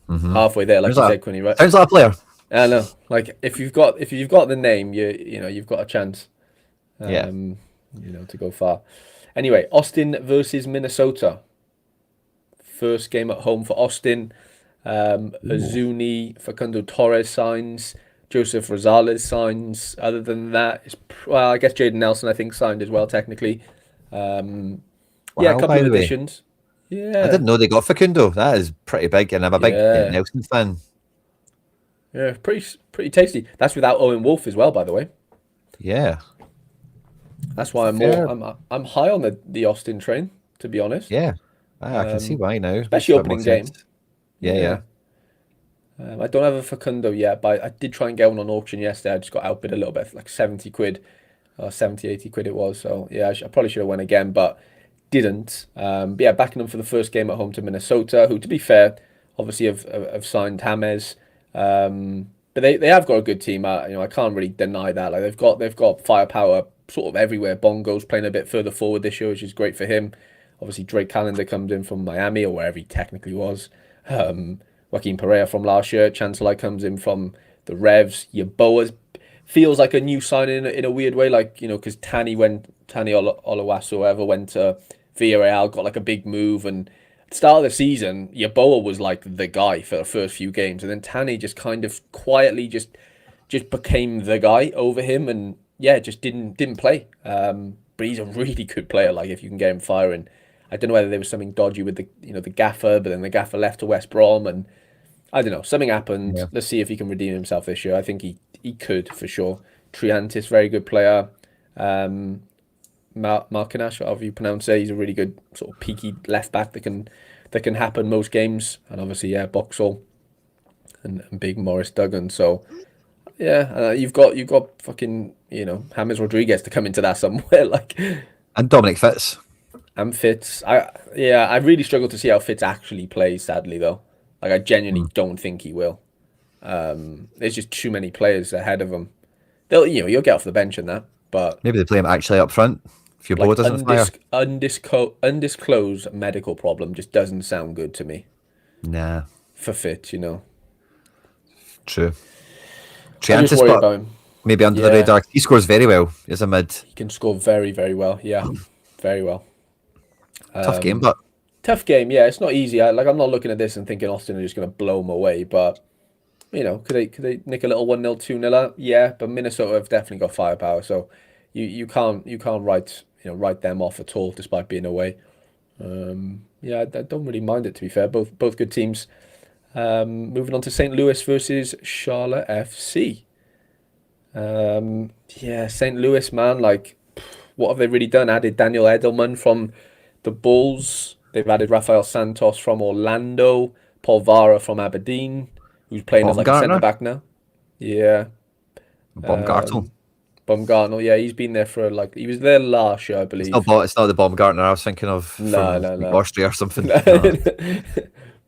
Mm-hmm. Halfway there, like you said, Quinny, right? Sounds like a player. I know. Like if you've got the name, you've got a chance. Yeah. To go far. Anyway, Austin versus Minnesota. First game at home for Austin. Ooh. Azuni, Facundo Torres signs. Joseph Rosales signs. Other than that, well, I guess Jaden Nelson I think signed as well technically. Yeah, a Wow, couple by of the way. additions. I Yeah, didn't know they got Facundo. That is pretty big, and I'm a big yeah, Nelson fan. yeah. Pretty tasty. That's without Owen Wolf as well, by the way. Yeah. That's why Fair. I'm high on the Austin train, to be honest. Yeah. I can see why now. Makes Especially a bit more opening sense. game. Yeah, yeah. Yeah. I don't have a Facundo yet, but I did try and get one on auction yesterday. I just got outbid a little bit, like 70 quid, 70, 80 quid it was. So yeah, I probably should have went again, but didn't. But yeah, backing them for the first game at home to Minnesota, who, to be fair, obviously have signed James. But they have got a good team. I can't really deny that. Like they've got firepower sort of everywhere. Bongo's playing a bit further forward this year, which is great for him. Obviously, Drake Callender comes in from Miami or wherever he technically was. Joaquin Pereira from last year. Chancellor comes in from the Revs. Yeboah feels like a new signing in a weird way, like because Tani Oluwasu whoever went to Villarreal, got like a big move, and at the start of the season, Yeboah was like the guy for the first few games, and then Tani just kind of quietly just became the guy over him, and yeah, just didn't play. But he's a really good player. Like if you can get him firing. I don't know whether there was something dodgy with the gaffer, but then the gaffer left to West Brom, and I don't know, something happened. Yeah. Let's see if he can redeem himself this year. I think he could for sure. Triantis, very good player. Markinash, however you pronounce it, he's a really good sort of peaky left back that can happen most games. And obviously, yeah, Boxall and big Morris Duggan. So yeah, you've got fucking James Rodriguez to come into that somewhere like. And Dominic Fitz. And Fitz, I really struggle to see how Fitz actually plays. Sadly, though, like I genuinely Hmm. don't think he will. There's just too many players ahead of him. You'll get off the bench in that, but Maybe they play him actually up front if your bow like doesn't fire. undisclosed medical problem just doesn't sound good to me Nah, for Fitz. true. I just Triantis, worry but about him. maybe under the Yeah, radar. He scores very well. He's a mid. he can score very, very well. Yeah, very well. Tough game, Um, but Tough game. Yeah, it's not easy. I'm not looking at this and thinking Austin are just going to blow them away, but. Could they nick a little 1-0, 2-0 out? Yeah, but Minnesota have definitely got firepower, so you can't write them off at all despite being away. Yeah, I don't really mind it to be fair. Both good teams. Moving on to St. Louis versus Charlotte FC. Yeah, St. Louis, man, like what have they really done? Added Daniel Edelman from the Bulls. They've added Rafael Santos from Orlando, Paul Vara from Aberdeen, who's playing as like a centre Baumgartner, back now. Yeah. Baumgartel. Baumgartner, yeah, he's been there for like he was there last year, I believe. It's not the Baumgartner I was thinking of No, from no, like, no. Austria or something. No.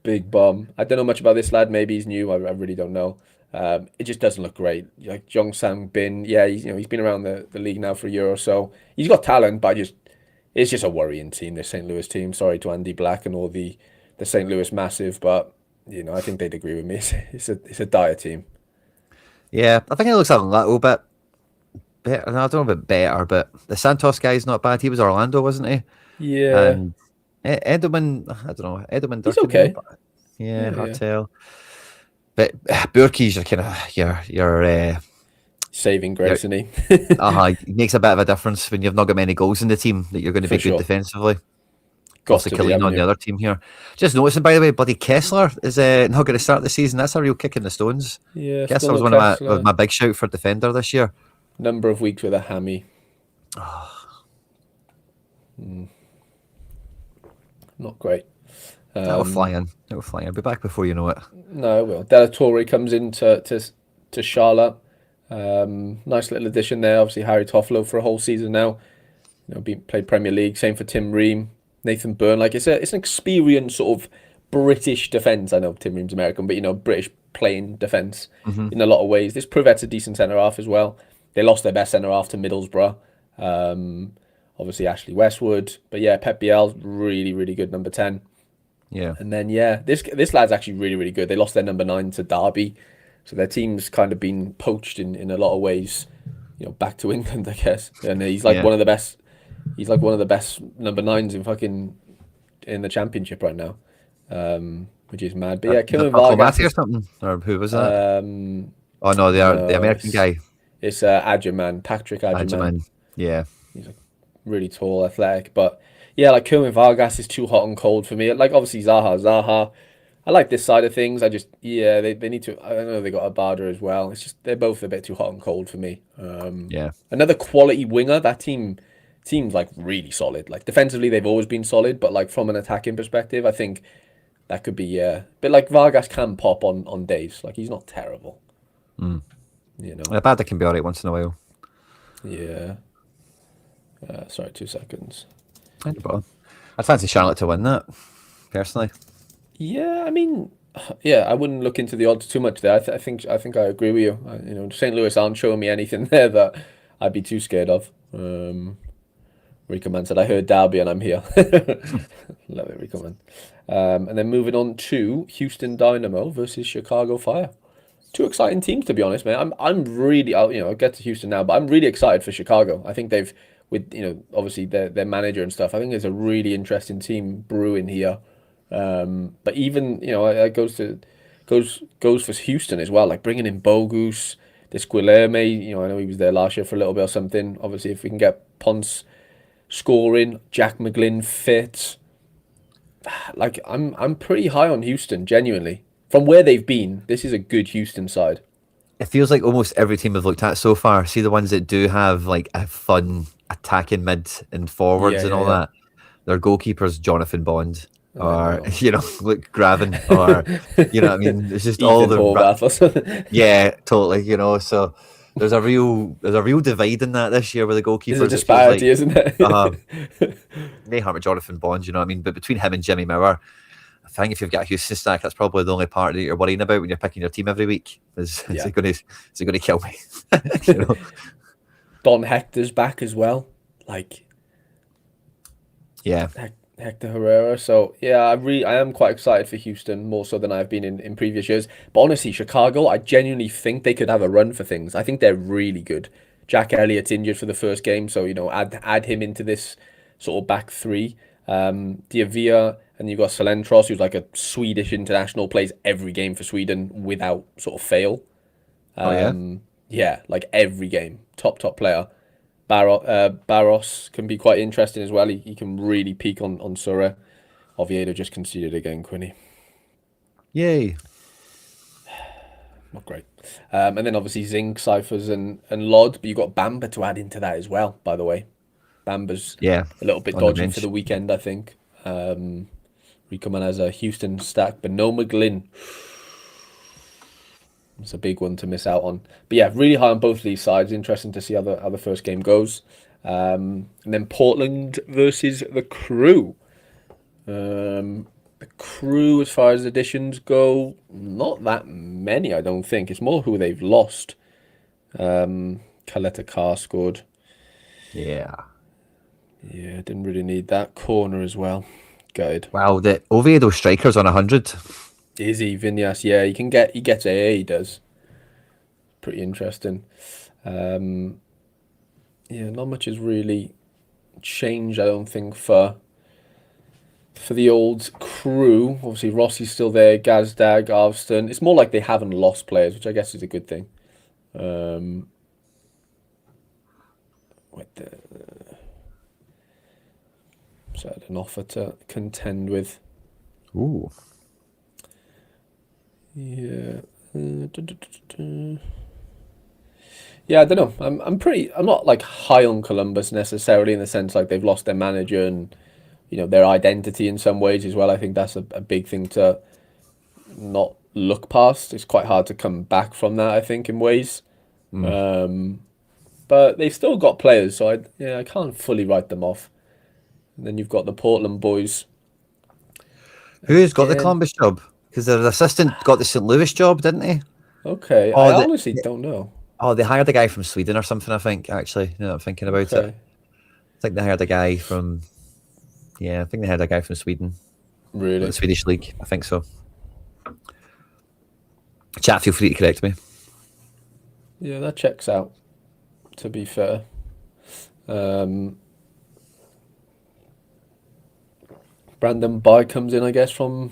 Big bomb. I don't know much about this lad. Maybe he's new. I really don't know. It just doesn't look great. Like Jong Sang Bin, yeah, he's been around the league now for a year or so. He's got talent, but it's just a worrying team. This St. Louis team. Sorry to Andy Black and all the St. Louis massive, but I think they'd agree with me. It's a dire team. Yeah, I think it looks a little bit better. No, I don't know about better, but the Santos guy's not bad. He was Orlando, wasn't he? Yeah, And Edelman, I don't know, Edelman he's Durkin, maybe, okay. but yeah, Yeah, hard yeah. to tell. But Burkey's your kind of Saving your grace, isn't he? it makes a bit of a difference when you've not got many goals in the team that you're going to For be good sure. defensively. Got Obviously, to be, Killeen haven't on the you? other team here. Just noticing, by the way, buddy Kessler is not going to start the season. That's a real kick in the stones. Yeah, still Kessler was no one of Kessler. my big shout for defender this year. Number of weeks with a hammy. Not great. That'll fly in. It'll fly in. I'll be back before you know it. No, it will. Della Torre comes in to Charlotte. Nice little addition there. Obviously, Harry Toffolo for a whole season now. Played Premier League. Same for Tim Ream, Nathan Byrne. Like it's an experienced sort of British defence. I know Tim Ream's American, but British playing defence in a lot of ways. This Privet's a decent centre half as well. They lost their best centre half to Middlesbrough. obviously Ashley Westwood. But yeah, Pep Biel's really, really good number 10. Yeah. And then yeah, this lad's actually really, really good. They lost their number 9 to Derby, so their team's kind of been poached in a lot of ways, back to England, I guess. And he's like Yeah. one of the best. He's like one of the best number 9s in the championship right now, which is mad. But yeah, Is it Kilman Marco Vargas Mati or is something? Or who was that? um Oh no, they are the no, American guy. it's Adjaman, Patrick Adjaman. Benjamin. Yeah. He's like really tall, athletic, but yeah, like Kilman Vargas is too hot and cold for me. Like obviously Zaha. I like this side of things. I just they need to. I know they got Abada as well. It's just they're both a bit too hot and cold for me. Yeah. Another quality winger. That team's like really solid. Like defensively, they've always been solid, but like from an attacking perspective, I think that could be but like Vargas can pop on days. Like he's not terrible. Mm. You know. Abada can be alright once in a while. Yeah. Sorry, 2 seconds. I'd fancy Charlotte to win that, personally. Yeah, I mean, yeah, I wouldn't look into the odds too much there. I think I agree with you. St. Louis aren't showing me anything there that I'd be too scared of. Rico Man said, "I heard Derby and I'm here." Love it, Rico Man. And then moving on to Houston Dynamo versus Chicago Fire. 2 exciting teams, to be honest, man. I'm really, I'll get to Houston now, but I'm really excited for Chicago. I think they've, with obviously their manager and stuff. I think there's a really interesting team brewing here. But even it goes for Houston as well. Like bringing in Bogus, this Guilherme. I know he was there last year for a little bit or something. Obviously, if we can get Ponce scoring, Jack McGlynn fit. Like I'm pretty high on Houston, genuinely. From where they've been, this is a good Houston side. It feels like almost every team I've looked at so far, see the ones that do have like a fun attacking mid and forwards and all that. Their goalkeeper's Jonathan Bond, or Luke Graven, or what I mean. It's just all the Horvath or something. yeah, totally. So there's a real divide in that this year with the goalkeepers. There's a disparity, isn't it? May harm at Jonathan Bond, you know what I mean? But between him and Jimmy Mauer, I think if you've got a Houston stack, that's probably the only part that you're worrying about when you're picking your team every week. Is it going to kill me? Don Hector's back as well. Like, yeah, Hector Herrera. So yeah, I am quite excited for Houston, more so than I've been in previous years. But honestly, Chicago, I genuinely think they could have a run for things. I think they're really good. Jack Elliott's injured for the first game, so add him into this sort of back three. Diavia, and you've got Salentros, who's like a Swedish international, plays every game for Sweden without sort of fail. Yeah, like every game, top player. Barros can be quite interesting as well. He can really peak on Sorare. Oviedo just conceded again, Quinny. Yay. Not great. And then obviously Zinc, Cyphers and Lod, but you've got Bamba to add into that as well, by the way. Bamba's a little bit dodgy for the weekend, I think. Rico Man has a Houston stack, but no McGlynn. It's a big one to miss out on. But yeah, really high on both of these sides. Interesting to see how the first game goes. And then Portland versus the Crew. The Crew, as far as additions go, not that many, I don't think. It's more who they've lost. Caleta Carr scored. Yeah, didn't really need that. Corner as well. Good. Wow, the Oviedo striker's on 100. Is he, Vinyas? Yeah, he gets AA, he does. Pretty interesting. Yeah, not much has really changed, I don't think, for the old Crew. Obviously, Rossi's still there, Gazdag, Arvston. It's more like they haven't lost players, which I guess is a good thing. So I had an offer to contend with. Ooh. Yeah. Yeah, I don't know. I'm not like high on Columbus necessarily, in the sense like they've lost their manager and their identity in some ways as well. I think that's a big thing to not look past. It's quite hard to come back from that, I think, in ways. But they've still got players, so I can't fully write them off. And then you've got the Portland boys. Who's got the Columbus job? Because their assistant got the St. Louis job, didn't he? Okay, I honestly don't know. Oh, they hired a guy from Sweden or something, I think, actually, now that I'm thinking about it. I think they hired a guy from. Yeah, I think they hired a guy from Sweden, Really? the Swedish league. I think so. Chat, feel free to correct me. Yeah, that checks out, to be fair. Um, Brandon Bai comes in, I guess, from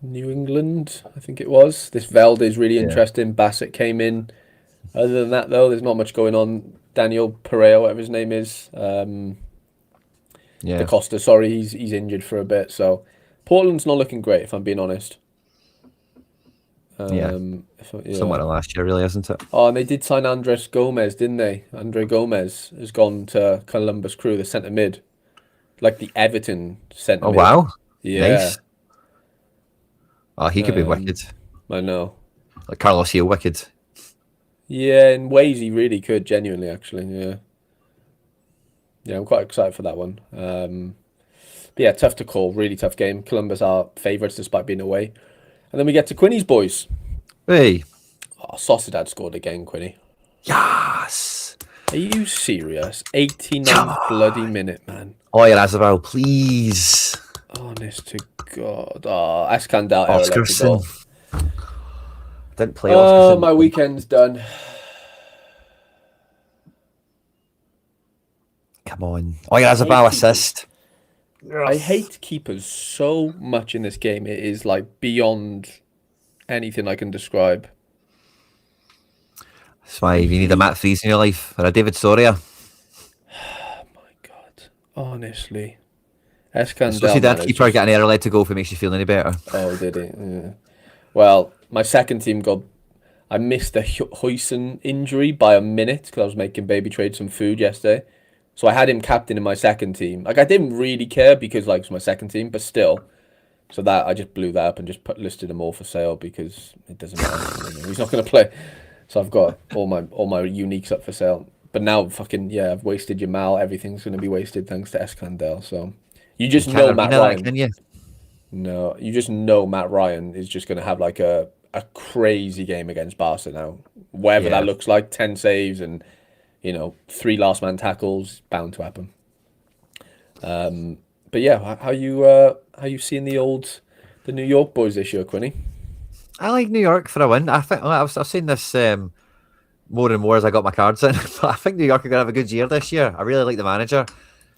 New England, I think it was. This Veld is really Yeah. interesting. Bassett came in. Other than that, though, there's not much going on. Daniel Pereira, whatever his name is, Yeah. DaCosta, sorry, he's injured for a bit. So Portland's not looking great, if I'm being honest. Yeah. Somewhat Yeah. last year, really, isn't it? Oh, and they did sign Andres Gomez, didn't they? Andre Gomez has gone to Columbus Crew, the centre mid, like the Everton centre Oh mid. wow, Yeah, nice. Oh, he could be wicked. I know. Like Carlos Hill, wicked. Yeah, in ways he really could, genuinely, actually. Yeah, yeah, I'm quite excited for that one. But yeah, tough to call, really tough game. Columbus are favourites despite being away, and then we get to Quinny's boys. Hey, Oh, Sociedad scored again, Quinny. yes. Are you serious? Come 89th bloody on. minute, man. Oh, yeah, Azabel, please. Honest to God. Oh, Eskandel error led to Oscarson. goal. Didn't play Oh, Oscarson. my weekend's done. Come on. Oh, yeah, I hate Azabel keepers. assist. I hate keepers so much in this game. It is like beyond anything I can describe. That's why you need a Matt Freeze in your life or a David Soria. Oh my God. Honestly. Especially Eskandel, man, that is keeper just... getting an error led to go if it makes you feel any better. Oh, did he? Yeah. Well, my second team got... I missed the Huijsen injury by a minute because I was making baby trade some food yesterday. So I had him captain in my second team. Like, I didn't really care because, like, it's my second team, but still. So that, I just blew that up and just listed them all for sale because it doesn't matter. He's not going to play. So I've got all my uniques up for sale. But now, fucking, yeah, I've wasted Jamal. Everything's going to be wasted thanks to Eskandel. So you just You know can't Matt arena that, Ryan. can you? No, you just know Matt Ryan is just going to have like a crazy game against Barca now. Whatever Yeah. that looks like, 10 saves and, 3 last man tackles, bound to happen. But yeah, how you seeing the New York boys this year, Quinny? I like New York for a win. I think I've seen this more and more as I got my cards in. But I think New York are going to have a good year this year. I really like the manager.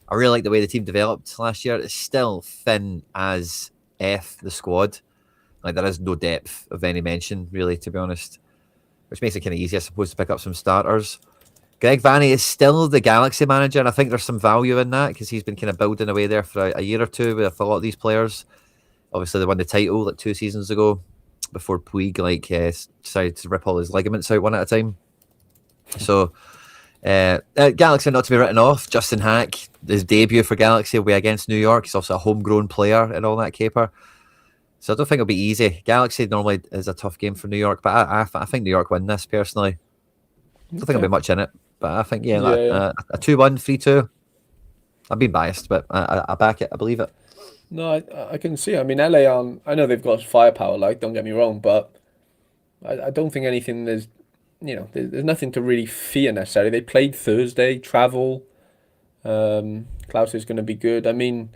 I really like the way the team developed last year. It's still thin as F, the squad. Like, there is no depth of any mention, really, to be honest. Which makes it kind of easy, I suppose, to pick up some starters. Greg Vanny is still the Galaxy manager, and I think there's some value in that because he's been kind of building away there for a year or two with a lot of these players. Obviously, they won the title like 2 seasons ago before Puig decided to rip all his ligaments out one at a time. So, Galaxy not to be written off. Justin Hack, his debut for Galaxy will be against New York. He's also a homegrown player and all that caper. So I don't think it'll be easy. Galaxy normally is a tough game for New York, but I think New York win this personally. I don't think there'll be much in it, but I think Yeah. a 2-1, 3-2. I'm being biased, but I back it. I believe it. No, I can see. I mean, LA I know they've got firepower, like, don't get me wrong, but I don't think anything there's nothing to really fear necessarily. They played Thursday, travel. Klaus is going to be good. I mean,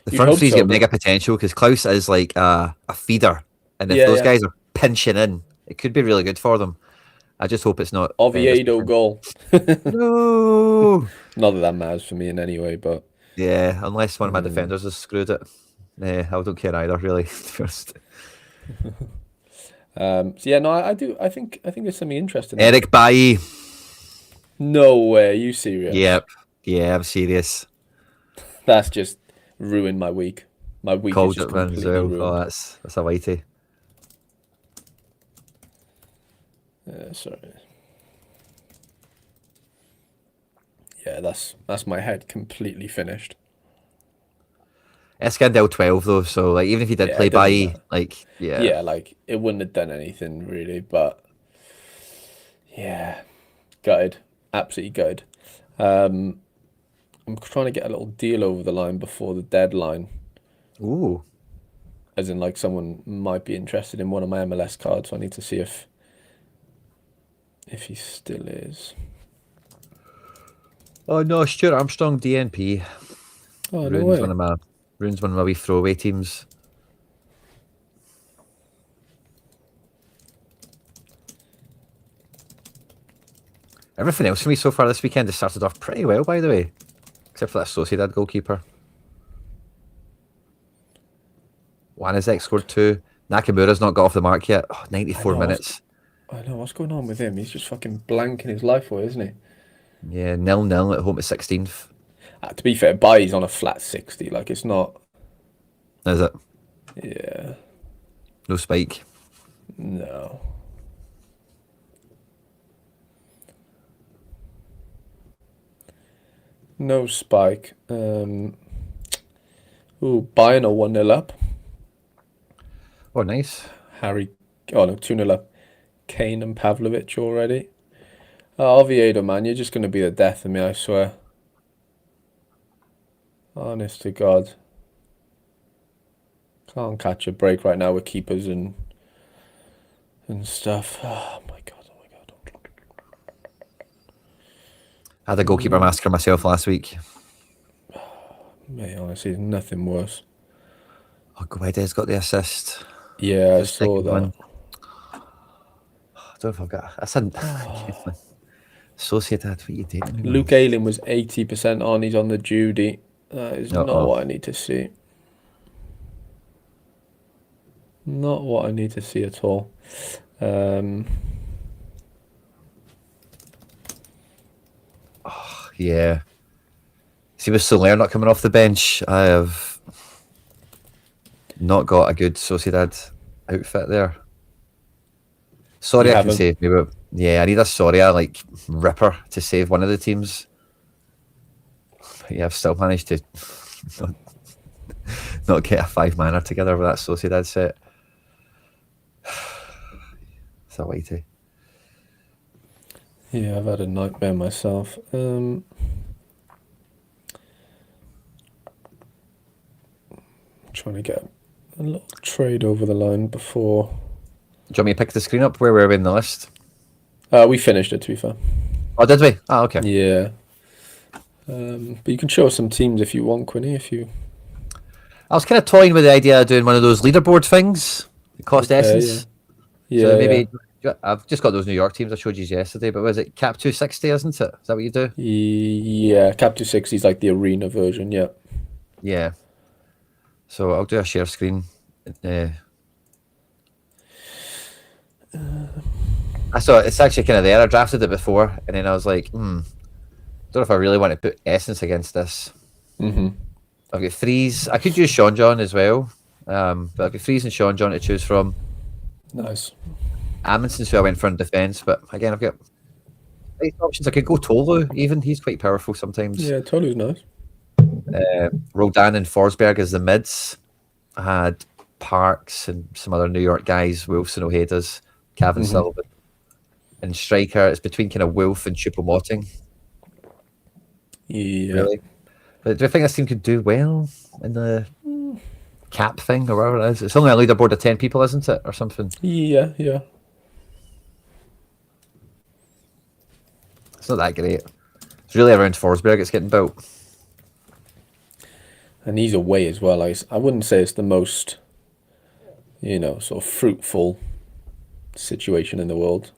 The you'd front hope three's so, got mega but potential because Klaus is like a feeder, and if yeah, those yeah. guys are pinching in, it could be really good for them. I just hope it's not this Oviedo weekend. goal. No. Not that matters for me in any way, but Yeah, unless one of my defenders has screwed it. I don't care either, really. To be honest. so yeah, no, I do. I think there's something interesting there. Eric Bailly. No way, are you serious? Yep. Yeah, I'm serious. That's just ruined my week. My week is Called just it completely Renzel. Oh, ruined. that's a whitey. Sorry. Yeah, that's my head completely finished. Eskandel 12 though, so like even if he did Yeah, play it doesn't Bailly, matter. like Yeah, like it wouldn't have done anything really, but yeah, gutted, absolutely gutted. I'm trying to get a little deal over the line before the deadline, Ooh. as in like someone might be interested in one of my MLS cards. So I need to see if he still is. Oh no, Stuart Armstrong, DNP. Oh, no Ruins way. one of my wee throwaway teams. Everything else for me so far this weekend has started off pretty well, by the way. Except for that Sociedad goalkeeper. Wanizek scored 2. Nakamura's not got off the mark yet. Oh, 94 minutes. I know, what's going on with him? He's just fucking blanking his life away, isn't he? Yeah, 0-0 at home at 16th. To be fair, Bailly's on a flat 60. Like, it's not... Is it? Yeah. No spike. No. No spike. Ooh, Bayern are 1-0 up. Oh, nice. Harry... Oh, no, 2-0 up. Kane and Pavlovic already. Oh, Oviedo, man, you're just going to be the death of me, I swear. Honest to God. Can't catch a break right now with keepers and stuff. Oh my God, oh my God. I had a goalkeeper massacre myself last week. Mate, honestly, there's nothing worse. Oh, Guedes got the assist. Yeah, I The saw second that. one. I don't know if I've got... That's a... Sociedad, what are you doing? Luke Ayling was 80% on. He's on the Judy. That is not Uh-oh. what I need to see. Not what I need to see at all. Yeah. See, with Soler not coming off the bench, I have not got a good Sociedad outfit there. Sorry, You I can haven't? save me, but yeah, I need a Soria like ripper to save one of the teams. But yeah, I've still managed to not get a 5-manner together with that Sociedad set. It's a whitey. Yeah, I've had a nightmare myself. Trying to get a little trade over the line before... Do you want me to pick the screen up? Where were we in the list? We finished it, to be fair. Oh, did we? Oh, okay. Yeah. But you can show us some teams if you want, Quinny, if you... I was kind of toying with the idea of doing one of those leaderboard things. It cost essence. Yeah, So maybe I've just got those New York teams I showed you yesterday, but was it Cap 260, isn't it? Is that what you do? Yeah, Cap 260 is like the arena version, yeah. Yeah. So I'll do a share screen. I saw it's actually kind of there. I drafted it before, and then I was like, don't know if I really want to put essence against this. Mm-hmm. I've got threes. I could use Sean John as well, but I've got threes and Sean John to choose from. Nice. Amundsen's who I went for in defence, but again, I've got nice options. I could go Tolu, even. He's quite powerful sometimes. Yeah, Tolu's nice. Roldan and Forsberg as the mids. I had Parks and some other New York guys, Wilson, Ojedas, Kevin Sullivan. And striker, it's between kind of Wolf and Choupo-Moting. Yeah. Really. But do I think this team could do well in the cap thing or whatever it is? It's only a leaderboard of 10 people, isn't it? Or something. Yeah, yeah. It's not that great. It's really around Forsberg it's getting built. And he's away as well. I wouldn't say it's the most, sort of fruitful situation in the world.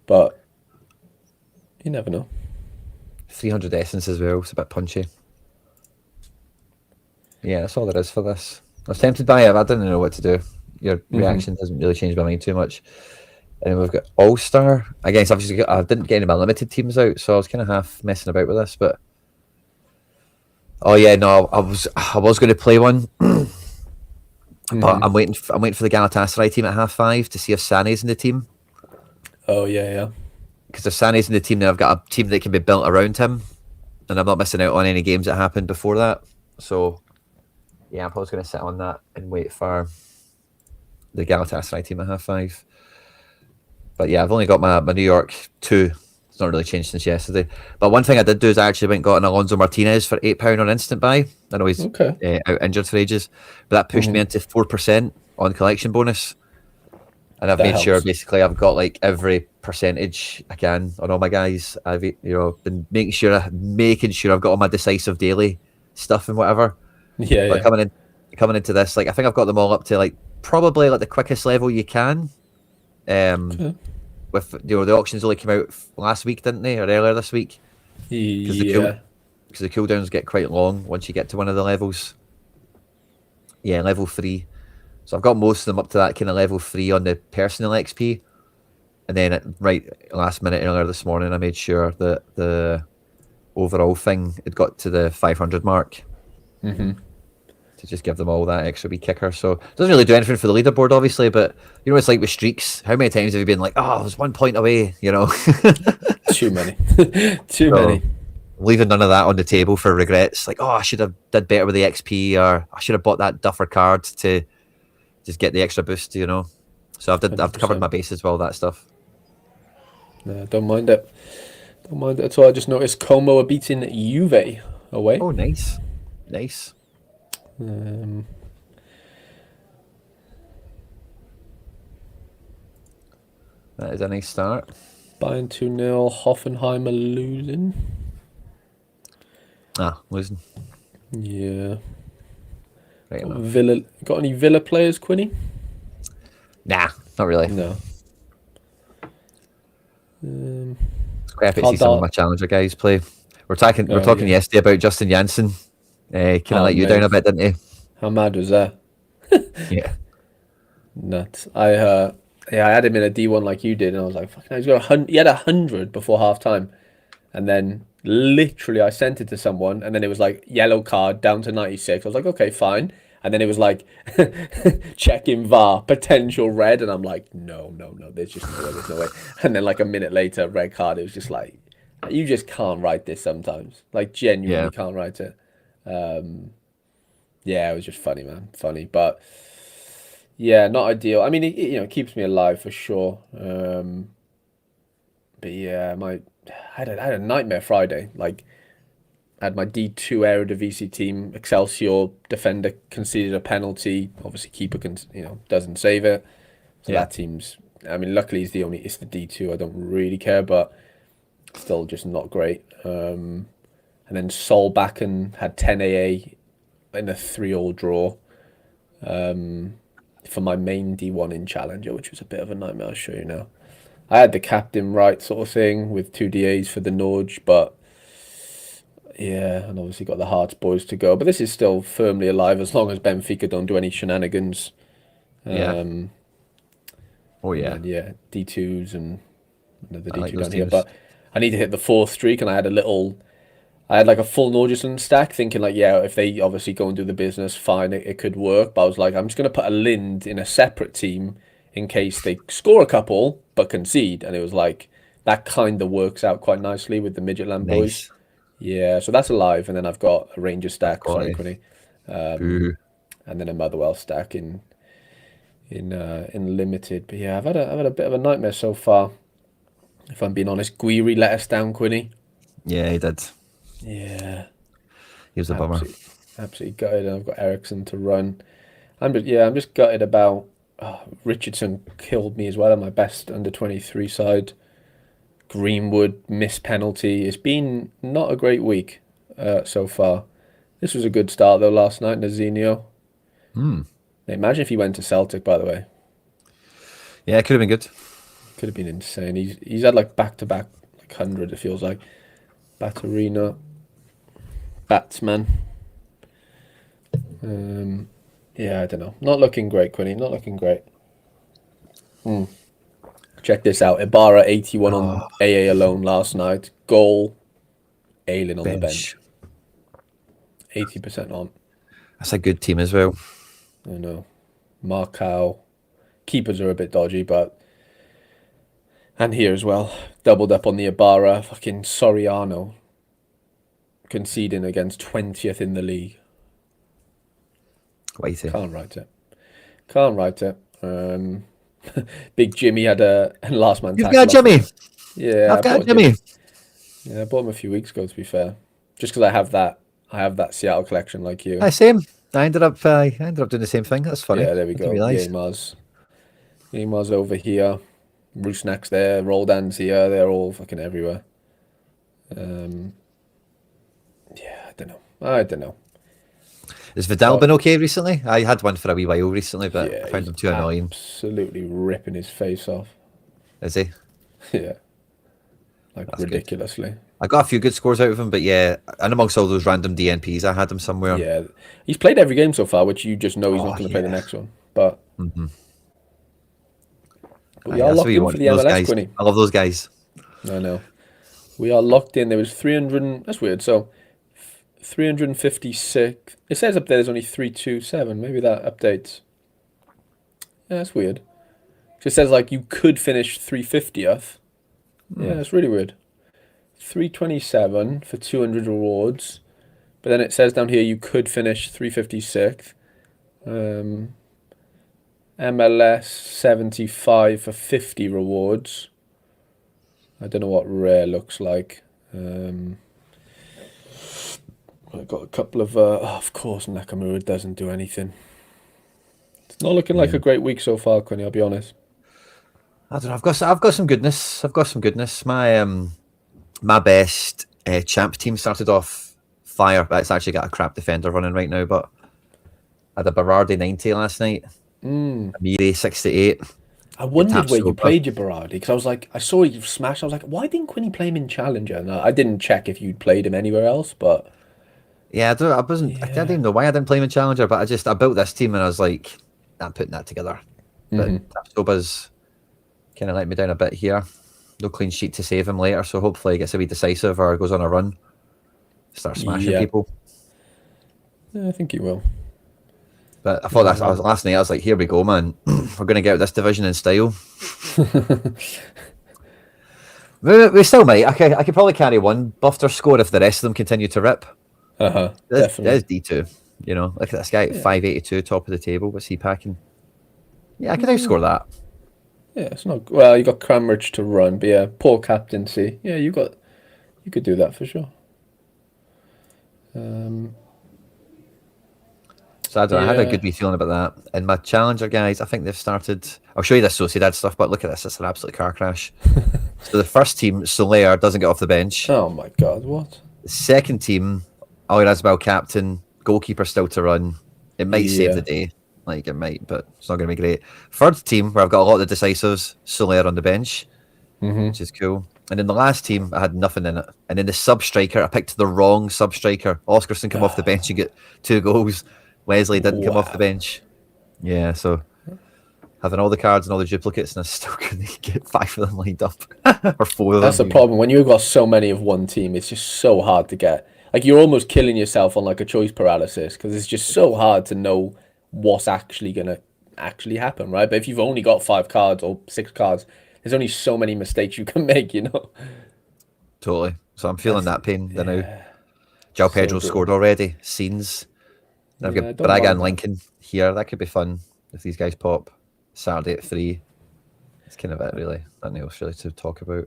But you never know. 300 essence as well. It's a bit punchy. Yeah, that's all there is for this. I was tempted by it. I didn't know what to do. Your reaction doesn't really change my mind too much. And then we've got All-Star. Again, so I didn't get any of my limited teams out, so I was kind of half messing about with this. But oh yeah, no, I was going to play one, but I'm waiting for the Galatasaray team at 5:30 to see if Sané's in the team. Oh yeah. Because if Sané's in the team, then I've got a team that can be built around him, and I'm not missing out on any games that happened before that. So yeah, I'm probably going to sit on that and wait for the Galatasaray team at 5:30. But yeah, I've only got my New York 2. It's not really changed since yesterday. But one thing I did do is I actually went and got an Alonso Martinez for £8 on instant buy. I know he's out injured for ages, but that pushed me into 4% on collection bonus. And I've That made sure helps. basically I've got like every percentage I can on all my guys. I've been making sure I've got all my decisive daily stuff and whatever. Yeah, But yeah. coming into this, like I think I've got them all up to like probably like the quickest level you can. Um, Okay. with the auctions only came out last week, didn't they, or earlier this week? Because Yeah. the cooldowns get quite long once you get to one of the levels. Yeah, level 3. So I've got most of them up to that kind of level 3 on the personal XP. And then right last minute earlier this morning, I made sure that the overall thing had got to the 500 mark Mm-hmm. to just give them all that extra wee kicker. So it doesn't really do anything for the leaderboard, obviously, but you know, it's like with streaks. How many times have you been like, oh, I was 1 point away, you know? Too many. Too So many. leaving none of that on the table for regrets. Like, oh, I should have did better with the XP, or I should have bought that duffer card to just get the extra boost, you know? So I've covered 100%. my bases with all that stuff. No, don't mind it. Don't mind it at all. I just noticed Como are beating Juve away. Oh, nice. Nice. Um, That is a nice start. Bayern 2-0. Hoffenheim are losing. Losing. Yeah. Right enough. Villa. Got any Villa players, Quinny? Nah, not really. No. It's quite happy to see some of my challenger guys play. We're talking Yeah. yesterday about Justin Janssen. Kind of Oh, let you down a mate. bit, didn't How mad was that? he? Yeah. Nuts. I had him in a D1 like you did, and I was like, fucking hell, he had 100 before half time. And then literally I sent it to someone, and then it was like yellow card down to 96. I was like, okay, fine. And then it was like checking VAR, potential red, and I'm like, no, there's just no way, there's no way. And then like a minute later, red card. It was just like, you just can't write this sometimes. Like Yeah. genuinely can't write it. Yeah, it was just funny, man, funny, but yeah, not ideal. I mean, it keeps me alive for sure. But yeah, I had a nightmare Friday. Like, I had my D2 Eredivisie team, Excelsior defender conceded a penalty. Obviously, keeper doesn't save it. So Yeah. that team's. I mean, luckily it's the D2. I don't really care, but still just not great. And then Solbakken had 10 AA in a 3-all draw. For my main D1 in Challenger, which was a bit of a nightmare. I'll show you now. I had the captain right sort of thing with 2 DAs for the Norge, but yeah, and obviously got the Hearts boys to go. But this is still firmly alive as long as Benfica don't do any shenanigans. Yeah. Oh And yeah. then yeah, D2s and another I like D2 those down here. teams. But I need to hit the 4th streak, and I had like a full Norgerson stack, thinking like, yeah, if they obviously go and do the business, fine, it could work. But I was like, I'm just gonna put a Lind in a separate team in case they score a couple but concede. And it was like that kind of works out quite nicely with the Midgetland boys. Nice. Yeah, so that's alive, and then I've got a Ranger Of stack. Sorry, course. Quinny, Boo. and then a Motherwell stack in limited. But yeah, I've had a bit of a nightmare so far. If I'm being honest, Guiri let us down, Quinny. Yeah, he did. Yeah. He was a bummer. Absolutely gutted, and I've got Ericsson to run. I'm just gutted about Richardson killed me as well on my best under 23 side. Greenwood missed penalty. It's been not a great week so far. This was a good start though last night, Nazinho. Imagine if he went to Celtic, by the way. Yeah, it could have been good. Could have been insane. He's had like back-to-back like 100, it feels like. Batarina. Batsman. Yeah, I don't know. Not looking great, Quinny. Not looking great. Check this out. Ibarra 81 on AA alone last night. Goal. Ailing on the bench. 80% on. That's a good team as well. I know. Marcao. Keepers are a bit dodgy, but... And here as well. Doubled up on the Ibarra. Fucking Soriano. Conceding against 20th in the league. Whitey. Can't write it. Can't write it. Big Jimmy had a last man You've tackle. got Jimmy. Yeah, I've got Jimmy. Yeah, I bought him a few weeks ago, to be fair. Just because I have that Seattle collection like you. Same. I ended up doing the same thing. That's funny. Yeah, there we I didn't go. realise. Yay, Mars. Neymar's over here. Rusnak's there. Roldan's here. They're all fucking everywhere. Um, yeah, I don't know. I don't know. Has Vidal But been okay recently? I had one for a wee while recently, but I yeah, found he's him too annoying. absolutely ripping his face off. Is he? Yeah, like That's good. ridiculously. I got a few good scores out of him, but yeah, and amongst all those random DNPs, I had him somewhere. Yeah, he's played every game so far, which you just know he's not Oh going to play the yeah. next one. But Mm-hmm. we Aye, are that's what locked you in want for from the those MLS, guys. Quinny. I love those guys. I know. We are locked in. There was 300. That's weird. So 356. It says up there there's only 327. Maybe that updates. Yeah, that's weird. So it says like you could finish 350th. Yeah, it's really weird. 327 for 200 rewards. But then it says down here you could finish 356th. MLS 75 for 50 rewards. I don't know what rare looks like. I've got a couple of. Of course, Nakamura doesn't do anything. It's not looking like Yeah. a great week so far, Quinny. I'll be honest. I don't know. I've got some goodness. I've got some goodness. My best champ team started off fire, but it's actually got a crap defender running right now. But I had a Berardi 90 last night. Amiri 68. I wondered where you Sopa. played your Berardi because I was like, I saw you smash. I was like, why didn't Quinny play him in Challenger? And I didn't check if you'd played him anywhere else, but Yeah, I wasn't. I didn't yeah. even know why I didn't play him in Challenger, but I built this team and I was like, I'm putting that together. But Soba's kind of let me down a bit here. No clean sheet to save him later, so hopefully he gets a wee decisive or goes on a run, start smashing Yeah. people. Yeah, I think he will. But I thought I was last night. I was like, "Here we go, man. We're going to get out this division in style." We still might. I could probably carry one buffed or score if the rest of them continue to rip. There's Definitely. D2. You know, look at this guy at Yeah. 582, top of the table. What's he packing? Yeah, I could outscore that. Yeah, it's not well. You got Cranbridge to run, but yeah, poor captaincy. Yeah, you could do that for sure. So I don't know. I had a Yeah. good wee feeling about that. And my challenger guys, I think they've started. I'll show you this Sociedad stuff, but look at this. It's an absolute car crash. So the first team, Soler, doesn't get off the bench. Oh my God, what? The second team, Al captain, goalkeeper still to run. It might save Yeah. the day. Like it might, but it's not going to be great. Third team, where I've got a lot of the decisives, Soler on the bench, which is cool. And then the last team, I had nothing in it. And then the sub striker, I picked the wrong sub striker. Oscarson come off the bench and get 2 goals. Wesley didn't come off the Wow. bench. Yeah, so having all the cards and all the duplicates, and I still couldn't get 5 of them lined up. Or 4 of That's the them. problem. When you've got so many of one team, it's just so hard to get. Like you're almost killing yourself on like a choice paralysis because it's just so hard to know what's actually gonna actually happen, right? But if you've only got 5 cards or 6 cards, there's only so many mistakes you can make, you know. Totally. So I'm feeling that pain now. Yeah, João so Pedro brutal. scored already. Scenes. Then I've Yeah, I got don't Braga mind and that. Lincoln here. That could be fun if these guys pop. Saturday at 3. It's kind of it, really. Nothing else really to talk about.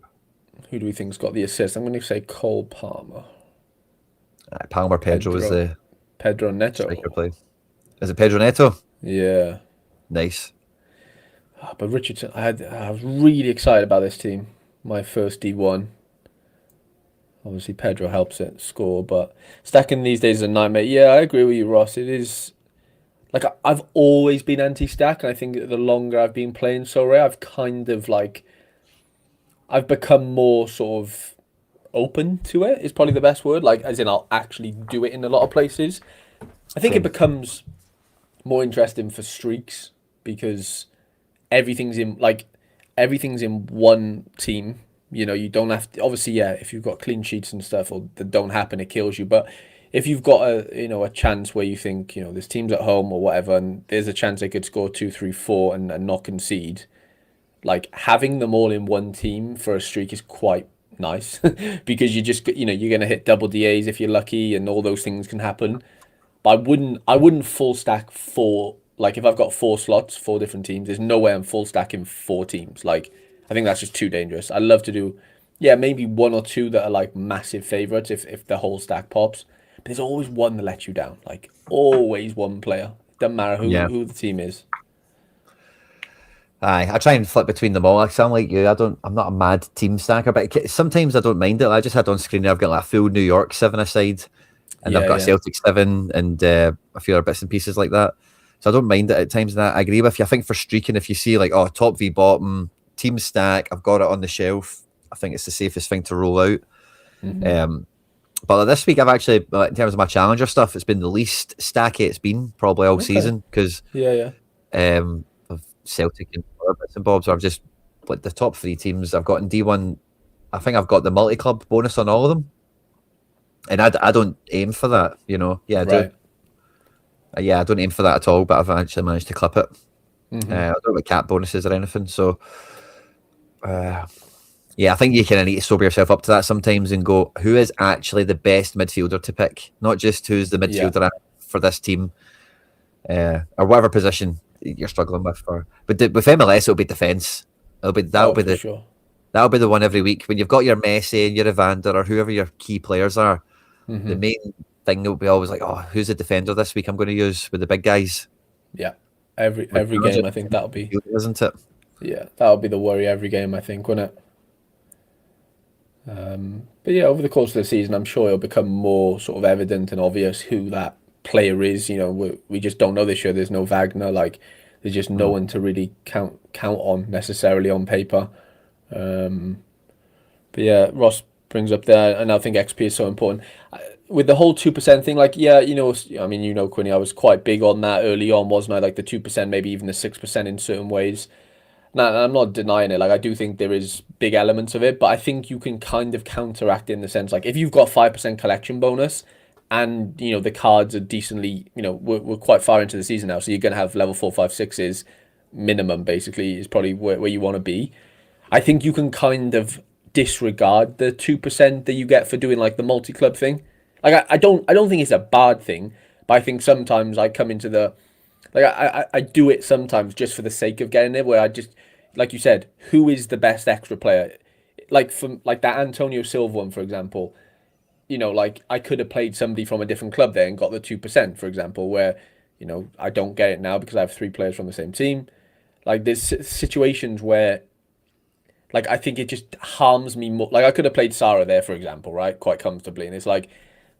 Who do we think's got the assist? I'm going to say Cole Palmer, Palmer Pedro is the Pedro Neto. striker play. Is it Pedro Neto? Yeah, Nice. but Richardson, I was really excited about this team. My first D1. Obviously, Pedro helps it score, but stacking these days is a nightmare. Yeah, I agree with you, Ross. It is like I've always been anti-stack, and I think that the longer I've been playing Sorare, I've kind of like I've become more sort of open to it. Is probably the best word. Like, as in, I'll actually do it in a lot of places. I think it Same. becomes more interesting for streaks because everything's in one team. You know, you don't have to, obviously, yeah, if you've got clean sheets and stuff or that don't happen, it kills you. But if you've got a chance where you think, there's teams at home or whatever, and there's a chance they could score 2, 3, 4 and not concede, like having them all in one team for a streak is quite nice because you just, you're going to hit double DAs if you're lucky and all those things can happen. But I wouldn't full stack 4. Like if I've got 4 slots, 4 different teams, there's no way I'm full stacking 4 teams. Like I think that's just too dangerous. I love to do, yeah, maybe 1 or 2 that are like massive favorites if the whole stack pops. But there's always one that lets you down. Like always one player. Doesn't matter who Yeah. who the team is. Aye, I try and flip between them all. I sound like you. I'm not a mad team stacker, but sometimes I don't mind it. I just had on screen there, I've got like a full New York 7 aside, and I've Yeah, got a yeah. Celtic 7 and a few other bits and pieces like that. So I don't mind it at times. And I agree with you. I think for streaking, if you see like, oh, top v bottom, team stack, I've got it on the shelf. I think it's the safest thing to roll out. Hmm. But like this week, I've actually, in terms of my challenger stuff, it's been the least stacky it's been probably all Okay. season because Yeah, yeah. of Celtic and other bits and bobs. I've just like the top three teams I've got in D1. I think I've got the multi club bonus on all of them, and I don't aim for that. Yeah, I do. Right. Yeah, I don't aim for that at all, but I've actually managed to clip it. Hmm. I don't have cap bonuses or anything, so yeah, I think you kind of need to sober yourself up to that sometimes and go, who is actually the best midfielder to pick, not just who's the Yeah. midfielder for this team, or whatever position you're struggling with. With MLS, it'll be defense. Oh, for sure. That'll be the one every week when you've got your Messi and your Evander or whoever your key players are. The Hmm. main thing will be always like, oh, who's the defender this week? I'm going to use with the big guys. Yeah. With Every game, I think that'll be, isn't it? yeah, that'll be the worry every game, I think, won't it? But yeah, over the course of the season, I'm sure it'll become more sort of evident and obvious who that player is. We just don't know this year. There's no Wagner. Like, there's just no Mm. one to really count on necessarily on paper. But yeah, Ross brings up there, and I think XP is so important. With the whole 2% thing, like, yeah, I mean, Quinny, I was quite big on that early on, wasn't I? Like the 2%, maybe even the 6% in certain ways. Now, I'm not denying it. Like, I do think there is big elements of it, but I think you can kind of counteract it in the sense, like, if you've got 5% collection bonus and, the cards are decently, we're quite far into the season now, so you're going to have level 4, 5, 6s minimum, basically, is probably where you want to be. I think you can kind of disregard the 2% that you get for doing like the multi-club thing. Like I don't think it's a bad thing, but I think sometimes I come into the like I do it sometimes just for the sake of getting it, where I just, like you said, who is the best extra player? Like from like that Antonio Silva one, for example. Like I could have played somebody from a different club there and got the 2%, for example, where I don't get it now because I have three players from the same team. Like there's situations where like I think it just harms me more. Like I could have played Sarah there, for example, right, quite comfortably, and it's like,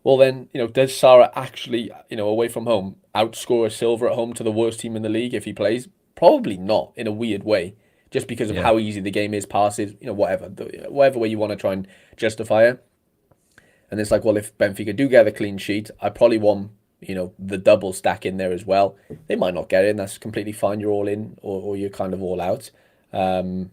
well then, does Sarah actually, away from home, outscore a Silver at home to the worst team in the league if he plays? Probably not, in a weird way, just because of Yeah. how easy the game is, passes, whatever, whatever way you want to try and justify it. And it's like, well, if Benfica do get a clean sheet, I probably want, the double stack in there as well. They might not get it, and that's completely fine. You're all in, or you're kind of all out. Um,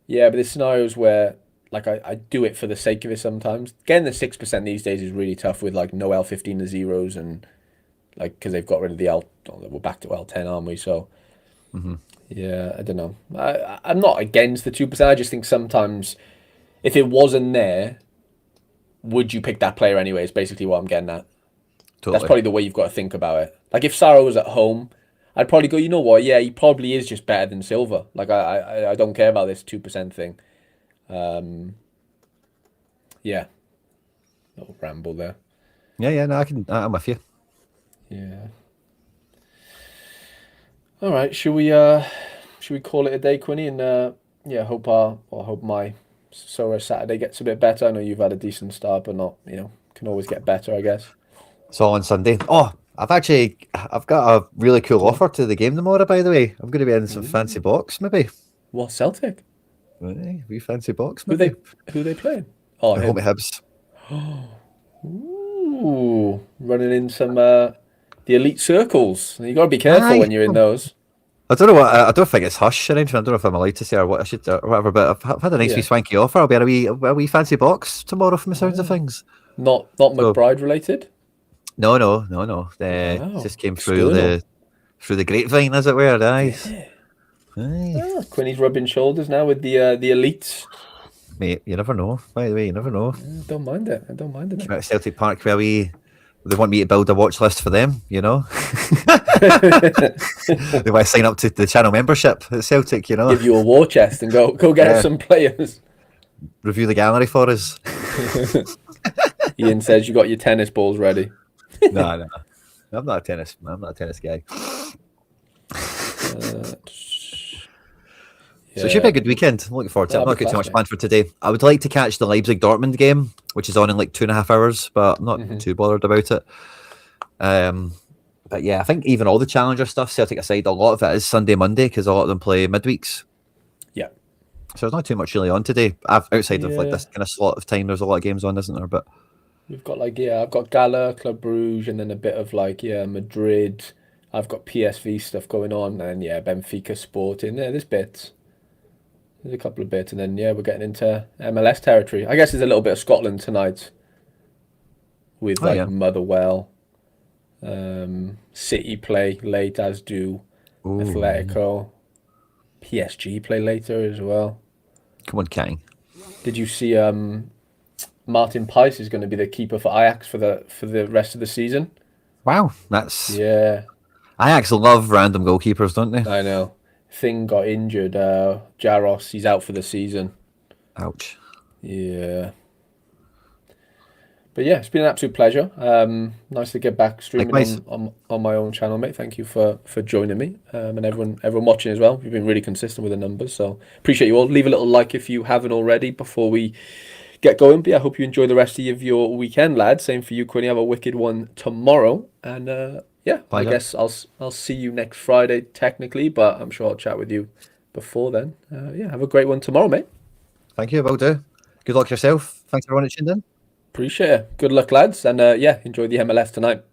yeah, but there's scenarios where like I do it for the sake of it sometimes. Getting the 6% these days is really tough with like no L15 to zeros and like because they've got rid of the L. Oh, we're back to L10, aren't we? So Hmm. yeah, I don't know. I'm not against the 2%. I just think sometimes if it wasn't there, would you pick that player anyway? Is basically what I'm getting at. That's Totally. probably the way you've got to think about it. Like if Sarah was at home, I'd probably go, you know what? Yeah, he probably is just better than Silver. Like I don't care about this 2% thing. Um, yeah, little ramble there. Yeah, yeah. No, I'm with you. Yeah. All right. Should we call it a day, Quinny? And yeah, hope my Sorare Saturday gets a bit better. I know you've had a decent start, but not can always get better, I guess. It's all on Sunday. Oh, I've got a really cool Go on. offer to the game tomorrow. By the way, I'm going to be in some fancy Ooh. box, maybe. What Celtic? We fancy box, Who maybe. they who they playing? Oh, At home at Hibs. Hibs. Ooh, running in some the elite circles. You got to be careful Aye. when you're in those. I don't know what. I don't think it's hush or anything. I don't know if I'm allowed to say or what I should or whatever. But I've had a nice wee Yeah. swanky offer. I'll be at a wee fancy box tomorrow from the sounds of Ah. things. Not So McBride related. no. Wow. Just came through External. the grapevine, as it were. Nice. Yeah. Aye. Ah, Quinny's rubbing shoulders now with the elites. Mate, you never know. By the way, you never know. I don't mind it. I don't mind it. Came out of Celtic Park where they want me to build a watch list for them, They want to sign up to the channel membership at Celtic, Give you a war chest and go get us Yeah. some players. Review the gallery for us. Ian says you got your tennis balls ready. No. I'm not a tennis guy. Uh, So it should be a Yeah, good weekend. I'm looking forward to it. I've that'll not be got too class, much mate. planned for today. I would like to catch the Leipzig Dortmund game, which is on in like 2.5 hours, but I'm not too bothered about it. But yeah, I think even all the Challenger stuff, Celtic aside, a lot of it is Sunday, Monday, because a lot of them play midweeks. Yeah. So there's not too much really on today. Outside of like Yeah. this kind of slot of time, there's a lot of games on, isn't there? But We've got like, yeah, I've got Gala, Club Brugge, and then a bit of like, yeah, Madrid. I've got PSV stuff going on, and yeah, Benfica Sporting. Yeah, there's bits. There's a couple of bits, and then yeah, we're getting into MLS territory. I guess there's a little bit of Scotland tonight with oh like yeah, Motherwell. City play late, as do ooh, Atletico. PSG play later as well. come on, King. Did you see Martin Peiss is going to be the keeper for Ajax for the rest of the season? Wow, that's Yeah, Ajax love random goalkeepers, don't they? I know. Thing got injured. Jaros, he's out for the season. Ouch. Yeah. But yeah, it's been an absolute pleasure. Nice to get back streaming Likewise. on my own channel, mate. Thank you for joining me, and everyone watching as well. You've been really consistent with the numbers, so appreciate you all. Leave a little like if you haven't already before we get going. But yeah, I hope you enjoy the rest of your weekend, lads. Same for you, Quinny. Have a wicked one tomorrow, and yeah, I Pleasure. guess I'll see you next Friday technically, but I'm sure I'll chat with you before then. Yeah, have a great one tomorrow, mate. Thank you. Will do. Good luck yourself. Thanks everyone that tuned in. Appreciate it. Good luck, lads, and yeah, enjoy the MLS tonight.